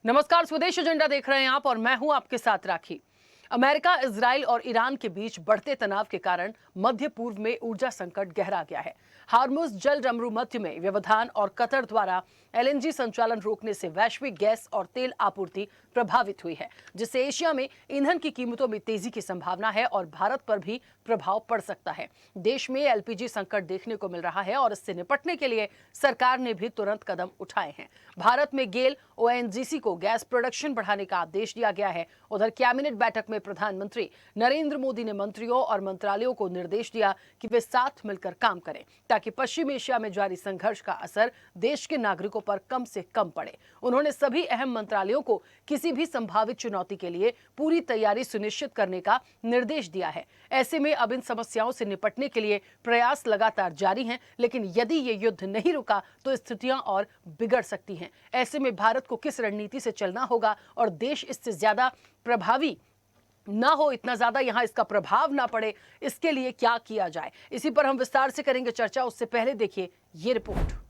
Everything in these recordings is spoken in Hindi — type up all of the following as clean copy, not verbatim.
नमस्कार, स्वदेश एजेंडा देख रहे हैं आप और मैं हूं आपके साथ राखी। अमेरिका, इजराइल और ईरान के बीच बढ़ते तनाव के कारण मध्य पूर्व में ऊर्जा संकट गहरा गया है। हार्मुज जल मध्य में व्यवधान और कतर द्वारा एलएनजी संचालन रोकने से वैश्विक गैस और तेल आपूर्ति प्रभावित हुई है, जिससे एशिया में ईंधन की कीमतों में तेजी की संभावना है और भारत पर भी प्रभाव पड़ सकता है। देश में एलपीजी संकट देखने को मिल रहा है और इससे निपटने के लिए सरकार ने भी तुरंत कदम उठाए हैं। भारत में गेल ओएनजीसी को गैस प्रोडक्शन बढ़ाने का आदेश दिया गया है। उधर कैबिनेट बैठक में प्रधानमंत्री नरेंद्र मोदी ने मंत्रियों और मंत्रालयों को निर्देश दिया कि वे साथ मिलकर काम करें ताकि पश्चिम एशिया में जारी संघर्ष का असर देश के नागरिकों पर कम से कम पड़े। उन्होंने सभी अहम मंत्रालयों को किसी भी संभावित चुनौती के लिए पूरी तैयारी सुनिश्चित करने का निर्देश दिया है। ऐसे में अब इन समस्याओं से निपटने के लिए प्रयास लगातार जारी हैं, लेकिन यदि ये युद्ध नहीं रुका तो स्थितियां और बिगड़ सकती हैं। ऐसे में भारत को किस रणनीति से चलना होगा और देश इससे ज्यादा प्रभावी ना हो, इतना ज्यादा यहां इसका प्रभाव ना पड़े, इसके लिए क्या किया जाए, इसी पर हम विस्तार से करेंगे चर्चा। उससे पहले देखिए ये रिपोर्ट।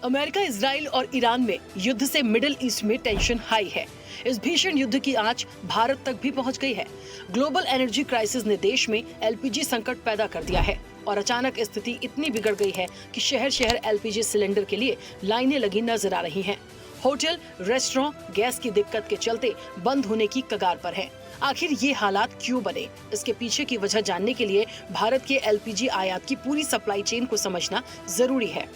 अमेरिका, इजराइल और ईरान में युद्ध से मिडिल ईस्ट में टेंशन हाई है। इस भीषण युद्ध की आंच भारत तक भी पहुंच गई है। ग्लोबल एनर्जी क्राइसिस ने देश में एलपीजी संकट पैदा कर दिया है और अचानक स्थिति इतनी बिगड़ गई है कि शहर शहर एलपीजी सिलेंडर के लिए लाइनें लगी नजर आ रही हैं। होटल, रेस्टोरेंट गैस की दिक्कत के चलते बंद होने की कगार पर है। आखिर ये हालात क्यों बने, इसके पीछे की वजह जानने के लिए भारत के एलपीजी आयात की पूरी सप्लाई चेन को समझना जरूरी है।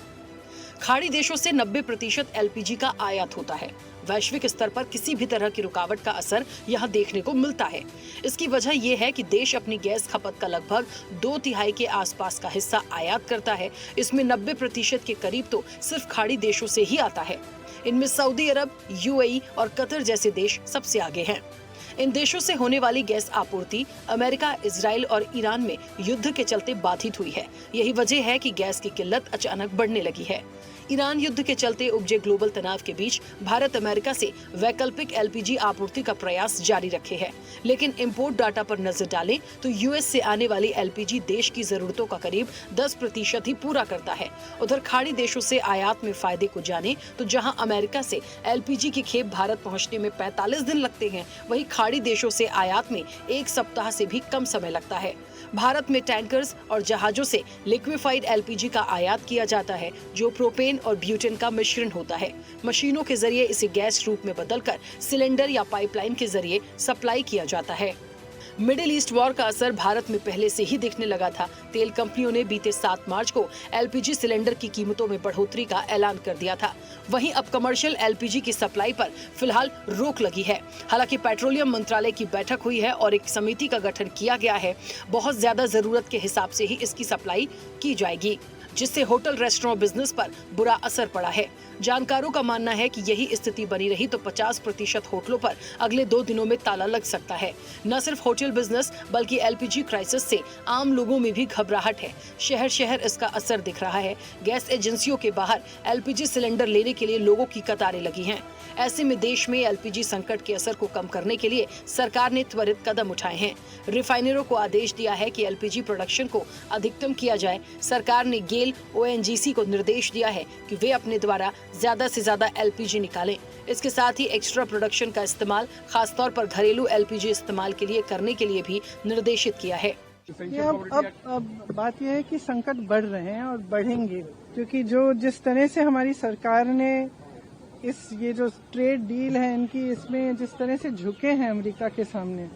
खाड़ी देशों से 90% एलपीजी का आयात होता है। वैश्विक स्तर पर किसी भी तरह की रुकावट का असर यहाँ देखने को मिलता है। इसकी वजह यह है कि देश अपनी गैस खपत का लगभग 2/3 के आसपास का हिस्सा आयात करता है। इसमें 90% के करीब तो सिर्फ खाड़ी देशों से ही आता है। इनमें सऊदी अरब, यूएई और कतर जैसे देश सबसे आगे हैं। इन देशों से होने वाली गैस आपूर्ति अमेरिका, इजराइल और ईरान में युद्ध के चलते बाधित हुई है। यही वजह है कि गैस की किल्लत अचानक बढ़ने लगी है। ईरान युद्ध के चलते उपजे ग्लोबल तनाव के बीच भारत अमेरिका से वैकल्पिक एलपीजी आपूर्ति का प्रयास जारी रखे है, लेकिन इंपोर्ट डाटा पर नजर डालें तो यूएस से आने वाली एलपीजी देश की जरूरतों का करीब 10% ही पूरा करता है। उधर खाड़ी देशों से आयात में फायदे को जाने तो जहां अमेरिका से एलपीजी की खेप भारत पहुंचने में 45 दिन लगते हैं, वहीं खाड़ी देशों से आयात में 1 सप्ताह से भी कम समय लगता है। भारत में टैंकर्स और जहाजों से लिक्विफाइड एलपीजी का आयात किया जाता है, जो प्रोपेन और ब्यूटेन का मिश्रण होता है। मशीनों के जरिए इसे गैस रूप में बदलकर सिलेंडर या पाइपलाइन के जरिए सप्लाई किया जाता है। मिडिल ईस्ट वॉर का असर भारत में पहले से ही दिखने लगा था। तेल कंपनियों ने बीते 7 मार्च को एलपीजी सिलेंडर की कीमतों में बढ़ोतरी का ऐलान कर दिया था। वहीं अब कमर्शियल एलपीजी की सप्लाई पर फिलहाल रोक लगी है। हालांकि पेट्रोलियम मंत्रालय की बैठक हुई है और एक समिति का गठन किया गया है। बहुत ज्यादा जरूरत के हिसाब से ही इसकी सप्लाई की जाएगी, जिससे होटल रेस्टोरेंट बिजनेस पर बुरा असर पड़ा है। जानकारों का मानना है कि यही स्थिति बनी रही तो 50% होटलों पर अगले 2 दिनों में ताला लग सकता है। न सिर्फ होटल बिजनेस बल्कि एलपीजी क्राइसिस से आम लोगों में भी घबराहट है। शहर शहर इसका असर दिख रहा है। गैस एजेंसियों के बाहर एलपीजी सिलेंडर लेने के लिए लोगों की कतारें लगी हैं। ऐसे में देश में एलपीजी संकट के असर को कम करने के लिए सरकार ने त्वरित कदम उठाए हैं। रिफाइनरों को आदेश दिया है कि एलपीजी प्रोडक्शन को अधिकतम किया जाए। सरकार ने गेल ओएनजीसी को निर्देश दिया है कि वे अपने द्वारा ज्यादा से ज्यादा एलपीजी निकालें। इसके साथ ही एक्स्ट्रा प्रोडक्शन का इस्तेमाल खासतौर पर घरेलू एलपीजी इस्तेमाल के लिए करने के लिए भी निर्देशित किया है। अब बात यह है कि संकट बढ़ रहे हैं और बढ़ेंगे, क्योंकि जिस तरह से हमारी सरकार ने ये जो ट्रेड डील है इनकी, इसमें जिस तरह से झुके हैं अमेरिका के सामने,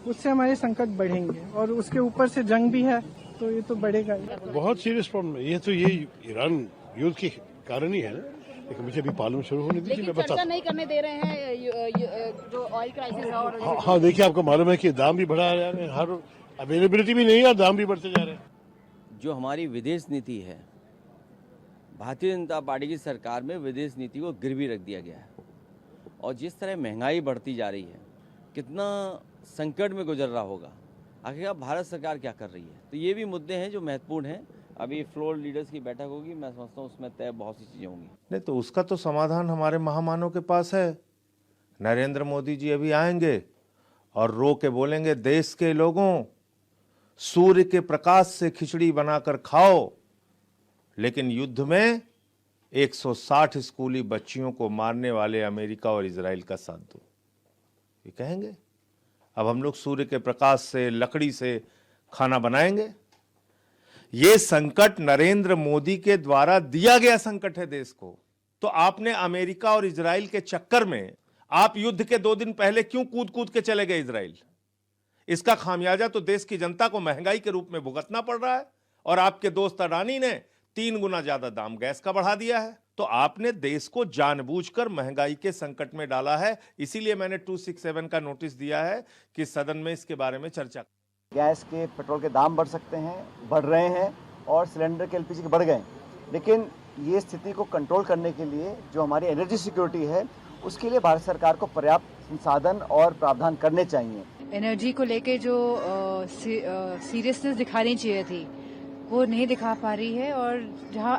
उससे हमारे संकट बढ़ेंगे। और उसके ऊपर से जंग भी है तो ये तो बढ़ेगा। बहुत सीरियस प्रॉब्लम है ये ईरान युद्ध के कारण ही है ना। लेकिन मुझे अभी पार्लियामेंट शुरू होने दीजिए, मैं बता नहीं करने दे रहे हैं जो ऑयल क्राइसिस है। और हाँ, देखिए आपको मालूम है कि दाम भी बढ़ा जा रहे हैं, हर अवेलेबिलिटी भी नहीं है, दाम भी बढ़ते जा रहे हैं। जो हमारी विदेश नीति है, भारतीय जनता पार्टी की सरकार में विदेश नीति को गिरवी रख दिया गया है। और जिस तरह महंगाई बढ़ती जा रही है, कितना संकट में गुजर रहा होगा, आखिरकार भारत सरकार क्या कर रही है। तो ये भी मुद्दे हैं जो महत्वपूर्ण हैं। अभी फ्लोर लीडर्स की बैठक होगी, मैं समझता हूँ उसमें तय बहुत सी चीज़ें होंगी। नहीं तो उसका तो समाधान हमारे महामानव के पास है। नरेंद्र मोदी जी अभी आएंगे और रो के बोलेंगे, देश के लोगों, सूर्य के प्रकाश से खिचड़ी बनाकर खाओ, लेकिन युद्ध में 160 स्कूली बच्चियों को मारने वाले अमेरिका और इजराइल का साथ दो। ये कहेंगे अब हम लोग सूर्य के प्रकाश से, लकड़ी से खाना बनाएंगे। ये संकट नरेंद्र मोदी के द्वारा दिया गया संकट है देश को। तो आपने अमेरिका और इजराइल के चक्कर में आप युद्ध के 2 दिन पहले क्यों कूद कूद के चले गए इजराइल? इसका खामियाजा तो देश की जनता को महंगाई के रूप में भुगतना पड़ रहा है। और आपके दोस्त अडानी ने 3 गुना ज्यादा दाम गैस का बढ़ा दिया है। तो आपने देश को जानबूझकर महंगाई के संकट में डाला है। इसीलिए मैंने 267 का नोटिस दिया है कि सदन में इसके बारे में चर्चा। गैस के, पेट्रोल के दाम बढ़ सकते हैं, बढ़ रहे हैं, और सिलेंडर के, एलपीजी के बढ़ गए। लेकिन ये स्थिति को कंट्रोल करने के लिए जो हमारी एनर्जी सिक्योरिटी है, उसके लिए भारत सरकार को पर्याप्त संसाधन और प्रावधान करने चाहिए। एनर्जी को लेके जो सीरियसनेस दिखानी चाहिए थी, वो नहीं दिखा पा रही है। और जहां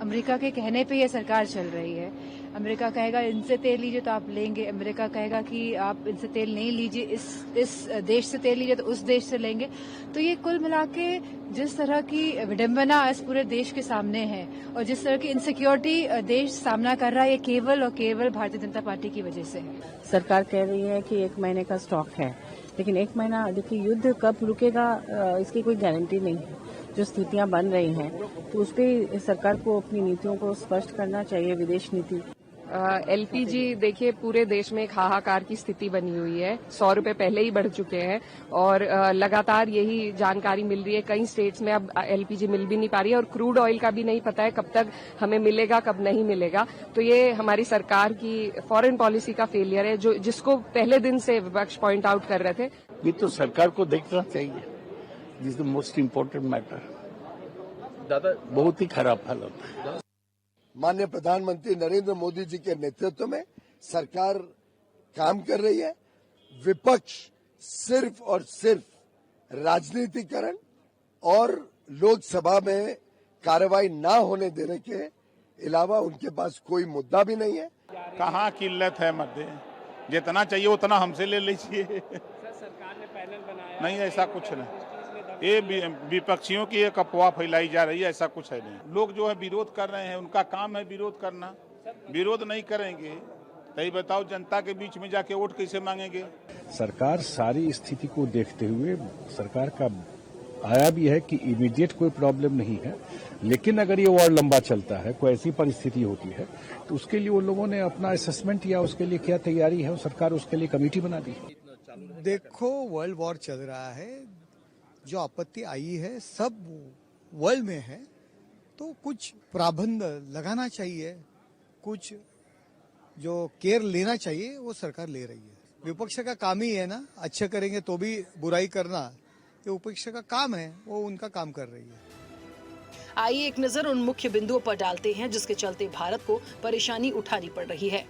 अमेरिका के कहने पे ये सरकार चल रही है, अमेरिका कहेगा इनसे तेल लीजिए तो आप लेंगे, अमेरिका कहेगा कि आप इनसे तेल नहीं लीजिए, इस देश से तेल लीजिए तो उस देश से लेंगे। तो ये कुल मिला के जिस तरह की विडंबना इस पूरे देश के सामने है और जिस तरह की इनसिक्योरिटी देश सामना कर रहा है, ये केवल और केवल भारतीय जनता पार्टी की वजह से है। सरकार कह रही है कि 1 महीने का स्टॉक है, लेकिन 1 महीना, देखिए युद्ध कब रुकेगा इसकी कोई गारंटी नहीं है। जो स्थितियां बन रही हैं तो उस पर सरकार को अपनी नीतियों को स्पष्ट करना चाहिए, विदेश नीति। एलपीजी देखिए पूरे देश में एक हाहाकार की स्थिति बनी हुई है। 100 रुपए पहले ही बढ़ चुके हैं और लगातार यही जानकारी मिल रही है। कई स्टेट्स में अब एलपीजी मिल भी नहीं पा रही है और क्रूड ऑयल का भी नहीं पता है कब तक हमें मिलेगा, कब नहीं मिलेगा। तो ये हमारी सरकार की फॉरेन पॉलिसी का फेलियर है, जो जिसको पहले दिन से विपक्ष पॉइंट आउट कर रहे थे। ये तो सरकार को देखना चाहिए। This the most important matter. दादा, बहुत ही खराब हाल होता है। माननीय प्रधानमंत्री नरेंद्र मोदी जी के नेतृत्व में सरकार काम कर रही है। विपक्ष सिर्फ और सिर्फ राजनीतिकरण और लोकसभा में कार्रवाई ना होने देने के अलावा उनके पास कोई मुद्दा भी नहीं है। कहाँ किल्लत है मध्य, जितना चाहिए उतना हमसे ले लीजिए। सरकार ने पैनल बनाया नहीं, ऐसा कुछ नहीं। ये विपक्षियों की एक अफवाह फैलाई जा रही है, ऐसा कुछ है नहीं। लोग जो है विरोध कर रहे हैं, उनका काम है विरोध करना। विरोध नहीं करेंगे तो ये बताओ जनता के बीच में जाके वोट कैसे मांगेंगे? सरकार सारी स्थिति को देखते हुए सरकार का आया भी है कि इमीडिएट कोई प्रॉब्लम नहीं है, लेकिन अगर ये और लंबा चलता है, कोई ऐसी परिस्थिति होती है तो उसके लिए उन लोगों ने अपना असेसमेंट किया, उसके लिए क्या तैयारी है, सरकार उसके लिए कमेटी बना दी। देखो, वर्ल्ड वॉर चल रहा है, जो आपत्ति आई है सब वर्ल्ड में है, तो कुछ प्राबंध लगाना चाहिए, कुछ जो केयर लेना चाहिए वो सरकार ले रही है। विपक्ष का काम ही है ना, अच्छे करेंगे तो भी बुराई करना, ये विपक्ष का काम है, वो उनका काम कर रही है। आइए एक नजर उन मुख्य बिंदुओं पर डालते हैं जिसके चलते भारत को परेशानी उठानी पड़ रही है।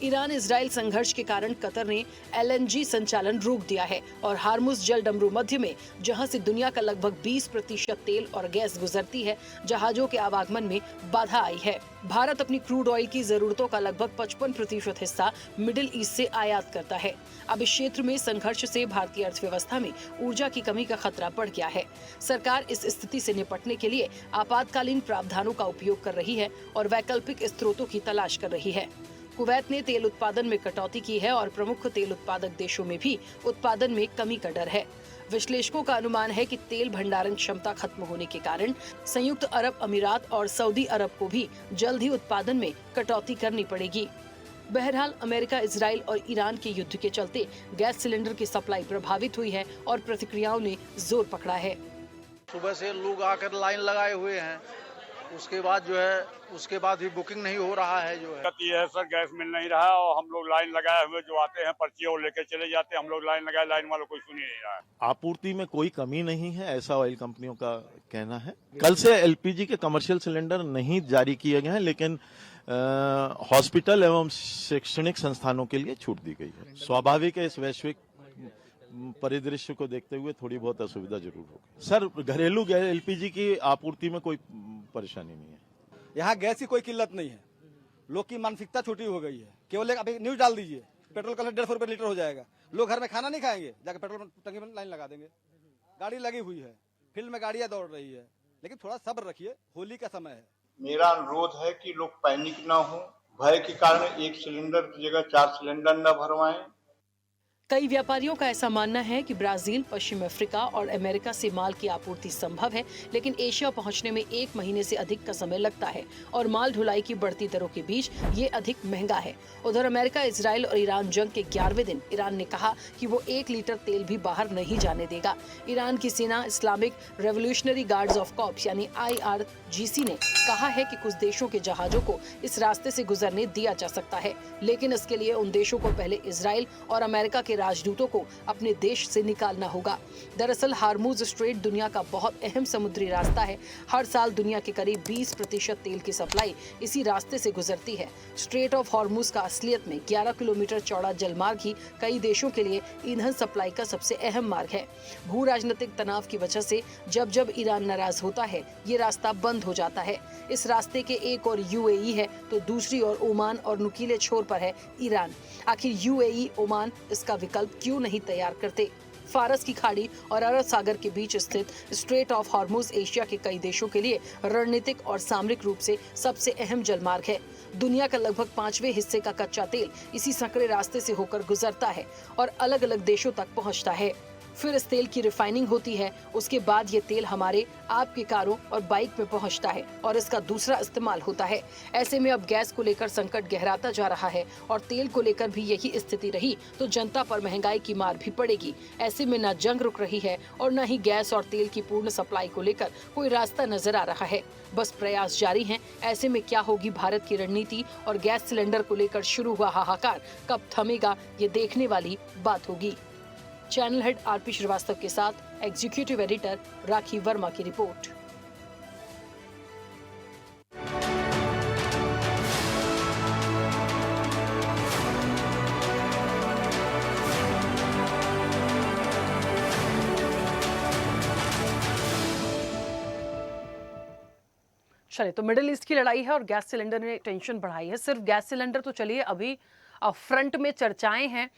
ईरान इजराइल संघर्ष के कारण कतर ने एलएनजी संचालन रोक दिया है और हार्मुज जल डमरू मध्य में, जहां से दुनिया का लगभग 20% तेल और गैस गुजरती है, जहाजों के आवागमन में बाधा आई है। भारत अपनी क्रूड ऑयल की जरूरतों का लगभग 55% हिस्सा मिडिल ईस्ट से आयात करता है। अब इस क्षेत्र में संघर्ष से भारतीय अर्थव्यवस्था में ऊर्जा की कमी का खतरा बढ़ गया है। सरकार इस स्थिति से निपटने के लिए आपातकालीन प्रावधानों का उपयोग कर रही है और वैकल्पिक स्रोतों की तलाश कर रही है। कुवैत ने तेल उत्पादन में कटौती की है और प्रमुख तेल उत्पादक देशों में भी उत्पादन में कमी का डर है। विश्लेषकों का अनुमान है कि तेल भंडारण क्षमता खत्म होने के कारण संयुक्त अरब अमीरात और सऊदी अरब को भी जल्द ही उत्पादन में कटौती करनी पड़ेगी। बहरहाल अमेरिका, इजराइल और ईरान के युद्ध के चलते गैस सिलेंडर की सप्लाई प्रभावित हुई है और प्रतिक्रियाओं ने जोर पकड़ा है। सुबह से लोग आकर लाइन लगाए हुए हैं, उसके बाद जो है उसके बाद भी बुकिंग नहीं हो रहा है। जो है ये है सर, गैस मिल नहीं रहा है और हम लोग लाइन लगाए हुए जो आते हैं पर्ची और लेके चले जाते हैं। हम लोग लाइन लगाए, लाइन वालों कोई सुन ही नहीं रहा है। आपूर्ति में कोई कमी नहीं है, ऐसा ऑयल कंपनियों का कहना है। कल से एलपीजी के कमर्शियल सिलेंडर नहीं जारी किए गए हैं, लेकिन हॉस्पिटल एवं शैक्षणिक संस्थानों के लिए छूट दी गई है। स्वाभाविक है, इस वैश्विक परिदृश्य को देखते हुए थोड़ी बहुत असुविधा जरूर होगी। सर, घरेलू गैस एलपीजी की आपूर्ति में कोई परेशानी नहीं है। यहाँ गैस की कोई किल्लत नहीं है। लोग की मानसिकता छोटी हो गई है। केवल अभी न्यूज डाल दीजिए, पेट्रोल कल 150 रुपये लीटर हो जाएगा। लोग घर में खाना नहीं खाएंगे, जाकर पेट्रोल टंकी में लाइन लगा देंगे। गाड़ी लगी हुई है, फील्ड में गाड़ियां दौड़ रही है, लेकिन थोड़ा सब्र रखिए, होली का समय है। मेरा अनुरोध है कि लोग पैनिक ना हो, भय के कारण एक सिलेंडर की जगह 4 सिलेंडर न भरवाएं। कई व्यापारियों का ऐसा मानना है कि ब्राजील, पश्चिम अफ्रीका और अमेरिका से माल की आपूर्ति संभव है, लेकिन एशिया पहुंचने में 1 महीने से अधिक का समय लगता है और माल ढुलाई की बढ़ती दरों के बीच ये अधिक महंगा है। उधर अमेरिका, इजराइल और ईरान जंग के 11वें दिन ईरान ने कहा कि वो 1 लीटर तेल भी बाहर नहीं जाने देगा। ईरान की सेना Islamic revolutionary guards of corps यानी IRGC ने कहा है कि कुछ देशों के जहाजों को इस रास्ते से गुजरने दिया जा सकता है, लेकिन इसके लिए उन देशों को पहले इजराइल और अमेरिका के राजदूतों को अपने देश से निकालना होगा। दरअसल हार्मूज स्ट्रेट दुनिया का बहुत अहम समुद्री रास्ता है। हर साल दुनिया के करीब 20% तेल की सप्लाई इसी रास्ते से गुजरती है। स्ट्रेट ऑफ हार्मूज का असलियत में 11 किलोमीटर चौड़ा जलमार्ग ही कई देशों के लिए ईंधन सप्लाई का सबसे अहम मार्ग है। भू राजनीतिक तनाव की वजह से जब जब ईरान नाराज होता है, ये रास्ता बंद हो जाता है। इस रास्ते के एक और UAE है तो दूसरी ओर ओमान और नुकीले छोर पर है ईरान। आखिर UAE, ओमान इसका विकल्प क्यों नहीं तैयार करते? फारस की खाड़ी और अरब सागर के बीच स्थित स्ट्रेट ऑफ हार्मूज एशिया के कई देशों के लिए रणनीतिक और सामरिक रूप से सबसे अहम जलमार्ग है। दुनिया का लगभग 5वें हिस्से का कच्चा तेल इसी संकरे रास्ते से होकर गुजरता है और अलग अलग देशों तक पहुंचता है। फिर इस तेल की रिफाइनिंग होती है। उसके बाद ये तेल हमारे आपकी कारों और बाइक में पहुंचता है और इसका दूसरा इस्तेमाल होता है। ऐसे में अब गैस को लेकर संकट गहराता जा रहा है और तेल को लेकर भी यही स्थिति रही तो जनता पर महंगाई की मार भी पड़ेगी। ऐसे में न जंग रुक रही है और न ही गैस और तेल की पूर्ण सप्लाई को लेकर कोई रास्ता नजर आ रहा है। बस प्रयास जारी हैं। ऐसे में क्या होगी भारत की रणनीति और गैस सिलेंडर को लेकर शुरू हुआ हाहाकार कब थमेगा, ये देखने वाली बात होगी। चैनल हेड RP श्रीवास्तव के साथ एग्जीक्यूटिव एडिटर राखी वर्मा की रिपोर्ट। चलिए, तो मिडिल ईस्ट की लड़ाई है और गैस सिलेंडर ने टेंशन बढ़ाई है। सिर्फ गैस सिलेंडर तो चलिए, अभी फ्रंट में चर्चाएं हैं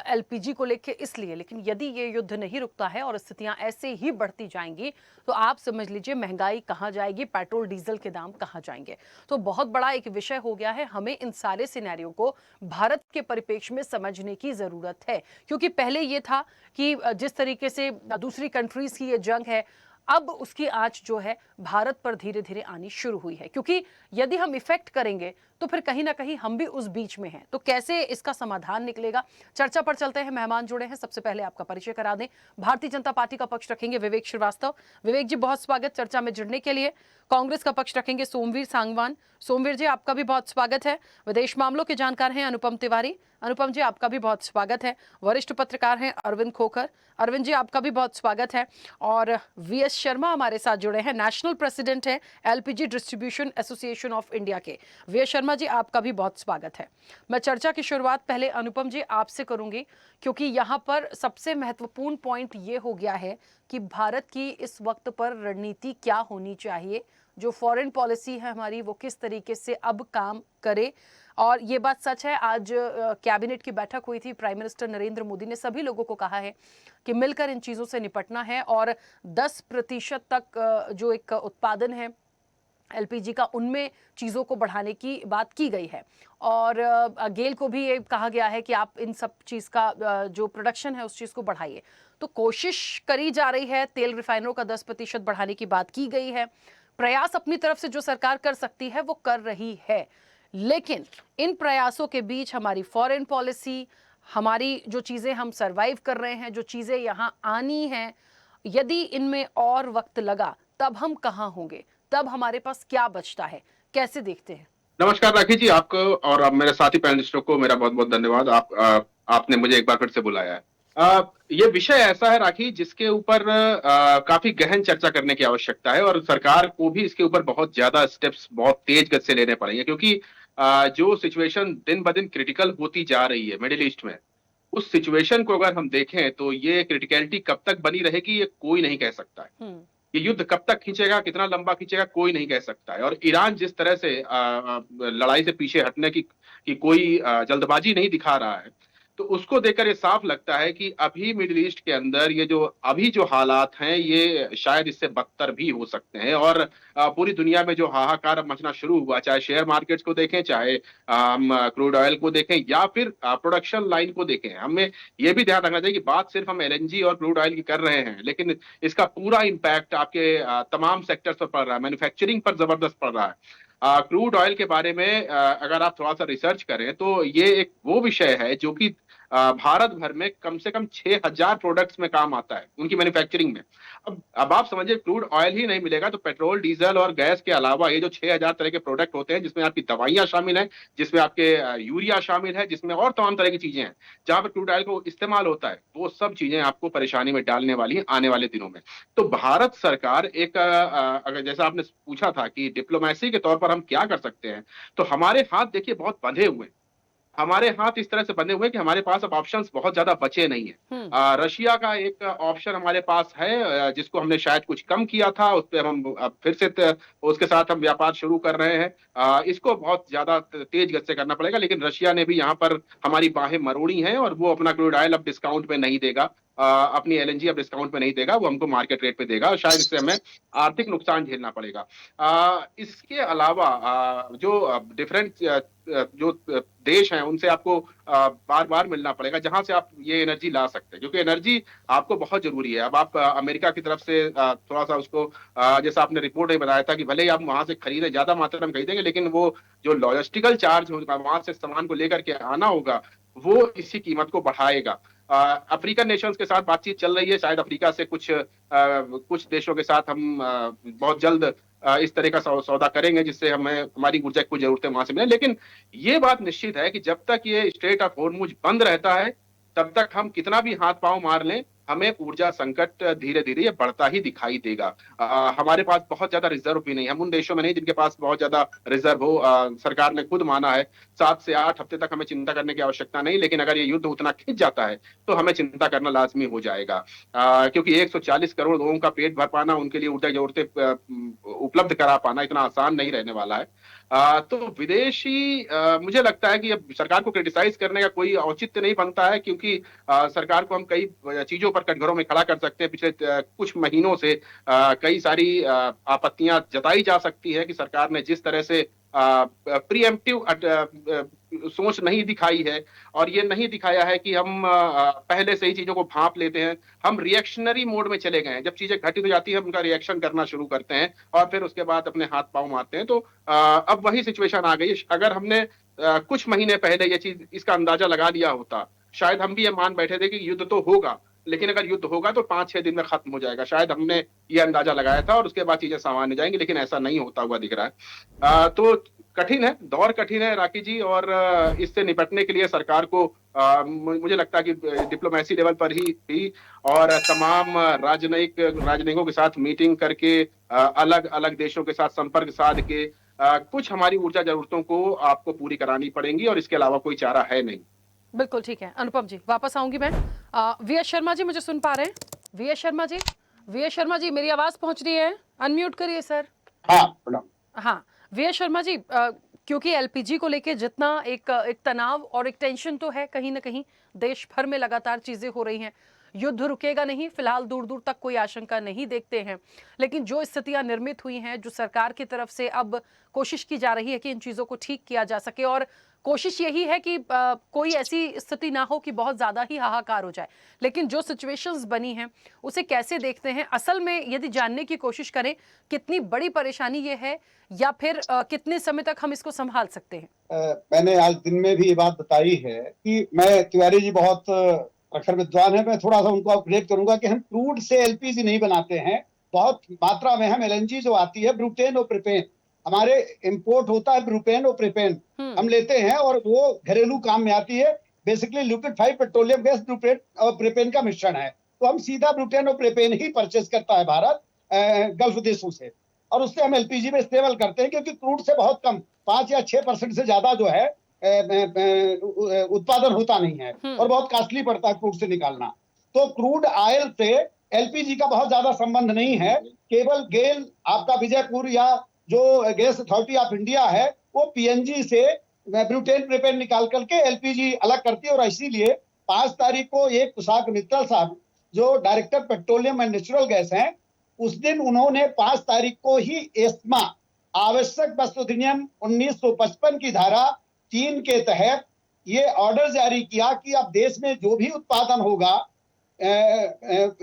LPG को लेके इसलिए, लेकिन यदि ये युद्ध नहीं रुकता है और स्थितियां ऐसे ही बढ़ती जाएंगी तो आप समझ लीजिए महंगाई कहां जाएगी, पेट्रोल डीजल के दाम कहां जाएंगे। तो बहुत बड़ा एक विषय हो गया है। हमें इन सारे सिनेरियो को भारत के परिप्रेक्ष्य में समझने की जरूरत है, क्योंकि पहले ये था कि जिस तरीके से दूसरी कंट्रीज की ये जंग है, अब उसकी आंच जो है भारत पर धीरे धीरे आनी शुरू हुई है, क्योंकि यदि हम इफेक्ट करेंगे तो फिर कहीं ना कहीं हम भी उस बीच में हैं। तो कैसे इसका समाधान निकलेगा, चर्चा पर चलते हैं। मेहमान जुड़े हैं, सबसे पहले आपका परिचय करा दें। भारतीय जनता पार्टी का पक्ष रखेंगे विवेक श्रीवास्तव। विवेक जी, बहुत स्वागत चर्चा में जुड़ने के लिए। कांग्रेस का पक्ष रखेंगे सोमवीर सांगवान। सोमवीर जी, आपका भी बहुत स्वागत है। विदेश मामलों के जानकार हैं अनुपम तिवारी। अनुपम जी, आपका भी बहुत स्वागत है। वरिष्ठ पत्रकार हैं अरविंद खोखर। अरविंद जी, आपका भी बहुत स्वागत है। और VS शर्मा हमारे साथ जुड़े हैं, नेशनल प्रेसिडेंट है LPG distribution association of India के। VS शर्मा जी, आपका भी बहुत स्वागत है। मैं चर्चा की शुरुआत पहले अनुपम जी आपसे करूंगी, क्योंकि यहाँ पर सबसे महत्वपूर्ण पॉइंट ये हो गया है कि भारत की इस वक्त पर रणनीति क्या होनी चाहिए, जो फॉरेन पॉलिसी है हमारी वो किस तरीके से अब काम करे। और ये बात सच है, आज कैबिनेट की बैठक हुई थी, प्राइम मिनिस्टर नरेंद्र मोदी ने सभी लोगों को कहा है कि मिलकर इन चीज़ों से निपटना है और 10% तक जो एक उत्पादन है LPG का, उनमें चीज़ों को बढ़ाने की बात की गई है। और गेल को भी ये कहा गया है कि आप इन सब चीज़ का जो प्रोडक्शन है उस चीज़ को बढ़ाइए। तो कोशिश करी जा रही है, तेल रिफाइनरों का 10% बढ़ाने की बात की गई है। प्रयास अपनी तरफ से जो सरकार कर सकती है वो कर रही है, लेकिन इन प्रयासों के बीच हमारी फॉरेन पॉलिसी, हमारी जो चीज़ें हम सरवाइव कर रहे हैं, जो चीज़ें यहाँ आनी हैं, यदि इनमें और वक्त लगा तब हम कहाँ होंगे, तब हमारे पास क्या बचता है, कैसे देखते हैं? नमस्कार राखी जी, आपको और मेरे साथी पैनलिस्टों को मेरा बहुत बहुत धन्यवाद। आपने मुझे एक बार फिर से बुलाया है। ये विषय ऐसा है राखी जिसके ऊपर काफी गहन चर्चा करने की आवश्यकता है और सरकार को भी इसके ऊपर बहुत ज्यादा स्टेप्स बहुत तेज गति से लेने पड़ेंगे, क्योंकि जो सिचुएशन दिन ब दिन क्रिटिकल होती जा रही है मिडिल ईस्ट में, उस सिचुएशन को अगर हम देखें तो ये क्रिटिकलिटी कब तक बनी रहेगी ये कोई नहीं कह सकता है। ये युद्ध कब तक खींचेगा, कितना लंबा खींचेगा, कोई नहीं कह सकता है। और ईरान जिस तरह से लड़ाई से पीछे हटने की कोई जल्दबाजी नहीं दिखा रहा है, तो उसको देखकर ये साफ लगता है कि अभी मिडिल ईस्ट के अंदर ये जो अभी जो हालात हैं ये शायद इससे बदतर भी हो सकते हैं। और पूरी दुनिया में जो हाहाकार अब मचना शुरू हुआ, चाहे शेयर मार्केट्स को देखें, चाहे हम क्रूड ऑयल को देखें या फिर प्रोडक्शन लाइन को देखें, हमें ये भी ध्यान रखना चाहिए कि बात सिर्फ हम एलएनजी और क्रूड ऑयल की कर रहे हैं, लेकिन इसका पूरा इम्पैक्ट आपके तमाम सेक्टर्स पर पड़ रहा है, मैन्युफैक्चरिंग पर जबरदस्त पड़ रहा है। क्रूड ऑयल के बारे में अगर आप थोड़ा सा रिसर्च करें तो ये एक वो विषय है जो कि भारत भर में कम से कम 6000 प्रोडक्ट्स में काम आता है, उनकी मैन्युफैक्चरिंग में। अब आप समझिए, क्रूड ऑयल ही नहीं मिलेगा तो पेट्रोल, डीजल और गैस के अलावा ये जो 6000 तरह के प्रोडक्ट होते हैं, जिसमें आपकी दवाइयां शामिल हैं, जिसमें आपके यूरिया शामिल है, जिसमें और तमाम तरह की चीजें हैं, जहां पर क्रूड ऑयल को इस्तेमाल होता है, वो सब चीजें आपको परेशानी में डालने वाली हैं आने वाले दिनों में। तो भारत सरकार एक अगर जैसा आपने पूछा था कि डिप्लोमेसी के तौर पर हम क्या कर सकते हैं, तो हमारे हाथ देखिए बहुत बंधे हुए हैं। हमारे हाथ इस तरह से बंधे हुए कि हमारे पास अब ऑप्शंस बहुत ज्यादा बचे नहीं है। रशिया का एक ऑप्शन हमारे पास है, जिसको हमने शायद कुछ कम किया था, उस पर हम फिर से उसके साथ हम व्यापार शुरू कर रहे हैं। इसको बहुत ज्यादा तेज गति से करना पड़ेगा, लेकिन रशिया ने भी यहाँ पर हमारी बाहें मरोड़ी हैं और वो अपना क्रूड ऑयल अब डिस्काउंट में नहीं देगा, अपनी एलएनजी अब डिस्काउंट में नहीं देगा, वो हमको मार्केट रेट पे देगा और शायद इससे हमें आर्थिक नुकसान झेलना पड़ेगा। इसके अलावा जो डिफरेंट जो देश हैं उनसे आपको बार बार मिलना पड़ेगा जहां से आप ये एनर्जी ला सकते हैं, क्योंकि एनर्जी आपको बहुत जरूरी है। अब आप अमेरिका की तरफ से थोड़ा सा उसको जैसा आपने रिपोर्ट में बताया था कि भले ही आप वहां से खरीदें, ज्यादा मात्रा में खरीदेंगे, लेकिन वो जो लॉजिस्टिकल चार्ज होगा, वहां से सामान को लेकर के आना होगा, वो इसी कीमत को बढ़ाएगा। अफ्रीकन नेशंस के साथ बातचीत चल रही है, शायद अफ्रीका से कुछ देशों के साथ हम बहुत जल्द इस तरह का सौदा करेंगे जिससे हमें हमारी ऊर्जा की जरूरतें वहां से मिले। लेकिन ये बात निश्चित है कि जब तक ये स्ट्रेट ऑफ हॉर्मुज बंद रहता है, तब तक हम कितना भी हाथ पांव मार लें, हमें ऊर्जा संकट धीरे धीरे ये बढ़ता ही दिखाई देगा। हमारे पास बहुत ज्यादा रिजर्व भी नहीं, हम उन देशों में नहीं जिनके पास बहुत ज्यादा रिजर्व हो। सरकार ने खुद माना है 7 से 8 हफ्ते तक हमें चिंता करने की आवश्यकता नहीं, लेकिन अगर ये युद्ध उतना खिंच जाता है तो हमें चिंता करना लाजमी हो जाएगा, क्योंकि 140 करोड़ लोगों का पेट भर पाना, उनके लिए ऊर्जा जरूरतें उपलब्ध करा पाना इतना आसान नहीं रहने वाला है। तो विदेशी मुझे लगता है कि अब सरकार को क्रिटिसाइज करने का कोई औचित्य नहीं बनता है, क्योंकि सरकार को हम कई चीजों पर कटघरों में खड़ा कर सकते हैं। पिछले कुछ महीनों से कई सारी आपत्तियां जताई जा सकती है कि सरकार ने जिस तरह से प्रीएम्प्टिव सोच नहीं दिखाई है, और ये नहीं दिखाया है कि हम पहले से ही चीजों को भांप लेते हैं। हम रिएक्शनरी मोड में चले गए हैं, जब चीजें घटित हो जाती है हम उनका रिएक्शन करना शुरू करते हैं और फिर उसके बाद अपने हाथ पांव मारते हैं। तो अब वही सिचुएशन आ गई है। अगर हमने कुछ महीने पहले ये चीज इसका अंदाजा लगा लिया होता, शायद हम भी ये मान बैठे थे कि युद्ध तो होगा, लेकिन अगर युद्ध होगा तो 5-6 दिन में खत्म हो जाएगा, शायद हमने ये अंदाजा लगाया था और उसके बाद चीजें सामान्य हो जाएंगी, लेकिन ऐसा नहीं होता हुआ दिख रहा है। तो कठिन है, दौर कठिन है राखी जी, और इससे निपटने के लिए सरकार को मुझे लगता है कि डिप्लोमेसी लेवल पर ही और तमाम राजनयिकों के साथ मीटिंग करके, अलग अलग देशों के साथ संपर्क साध के कुछ हमारी ऊर्जा जरूरतों को आपको पूरी करानी पड़ेंगी, और इसके अलावा कोई चारा है नहीं। बिल्कुल ठीक है। अनुपम जी वापस आऊंगी मैं। वीएस शर्मा जी मुझे सुन पा रहे हैं? वीएस शर्मा जी मेरी आवाज पहुंच रही है? अनम्यूट करिए सर। हाँ वीएस शर्मा जी, क्योंकि एलपीजी को लेके जितना एक तनाव और एक टेंशन तो है, कहीं ना कहीं देश भर में लगातार चीजें हो रही हैं। युद्ध रुकेगा नहीं, फिलहाल दूर दूर तक कोई आशंका नहीं देखते हैं, लेकिन जो स्थितियां निर्मित हुई हैं, जो सरकार की तरफ से अब कोशिश की जा रही है कि इन चीजों को ठीक किया जा सके, और कोशिश यही है कि कोई ऐसी स्थिति ना हो कि बहुत ज्यादा ही हाहाकार हो जाए, लेकिन जो सिचुएशंस बनी हैं उसे कैसे देखते हैं? असल में यदि जानने की कोशिश करें कितनी बड़ी परेशानी ये है, या फिर कितने समय तक हम इसको संभाल सकते हैं? मैंने आज दिन में भी ये बात बताई है कि मैं तिवारी जी बहुत अक्षर विद्वान है, मैं थोड़ा सा उनको अपडेट करूंगा कि हम क्रूड से एलपीजी नहीं बनाते हैं, बहुत मात्रा में हम एलएनजी जो आती है, ब्यूटेन और प्रोपेन, हमारे इंपोर्ट होता है ब्यूटेन और प्रोपेन हम लेते हैं, और वो घरेलू काम में आती है। Basically liquefied petroleum gas butane और प्रोपेन का मिश्रण है, तो हम सीधा ब्यूटेन और प्रोपेन ही परचेज करता है भारत गल्फ देशों से, और उससे हम एलपीजी में इस्तेमाल करते हैं, क्योंकि क्रूड से बहुत कम 5 या 6% से ज्यादा जो है उत्पादन होता नहीं है, और बहुत कॉस्टली पड़ता है क्रूड से निकालना। तो क्रूड ऑयल से एलपीजी का बहुत ज्यादा संबंध नहीं है। केवल गेल आपका विजयपुर या जो गैस अथॉरिटी ऑफ इंडिया है, वो पीएनजी से ब्यूटेन प्रोपेन निकाल करके एलपीजी अलग करती है। और इसीलिए 5 तारीख को एक कुशाक मित्तल साहब जो director petroleum and natural gas हैं, उस दिन उन्होंने 5 तारीख को ही एस्मा आवश्यक वस्तु अधिनियम 1955 की धारा 3 के तहत ये ऑर्डर जारी किया कि अब देश में जो भी उत्पादन होगा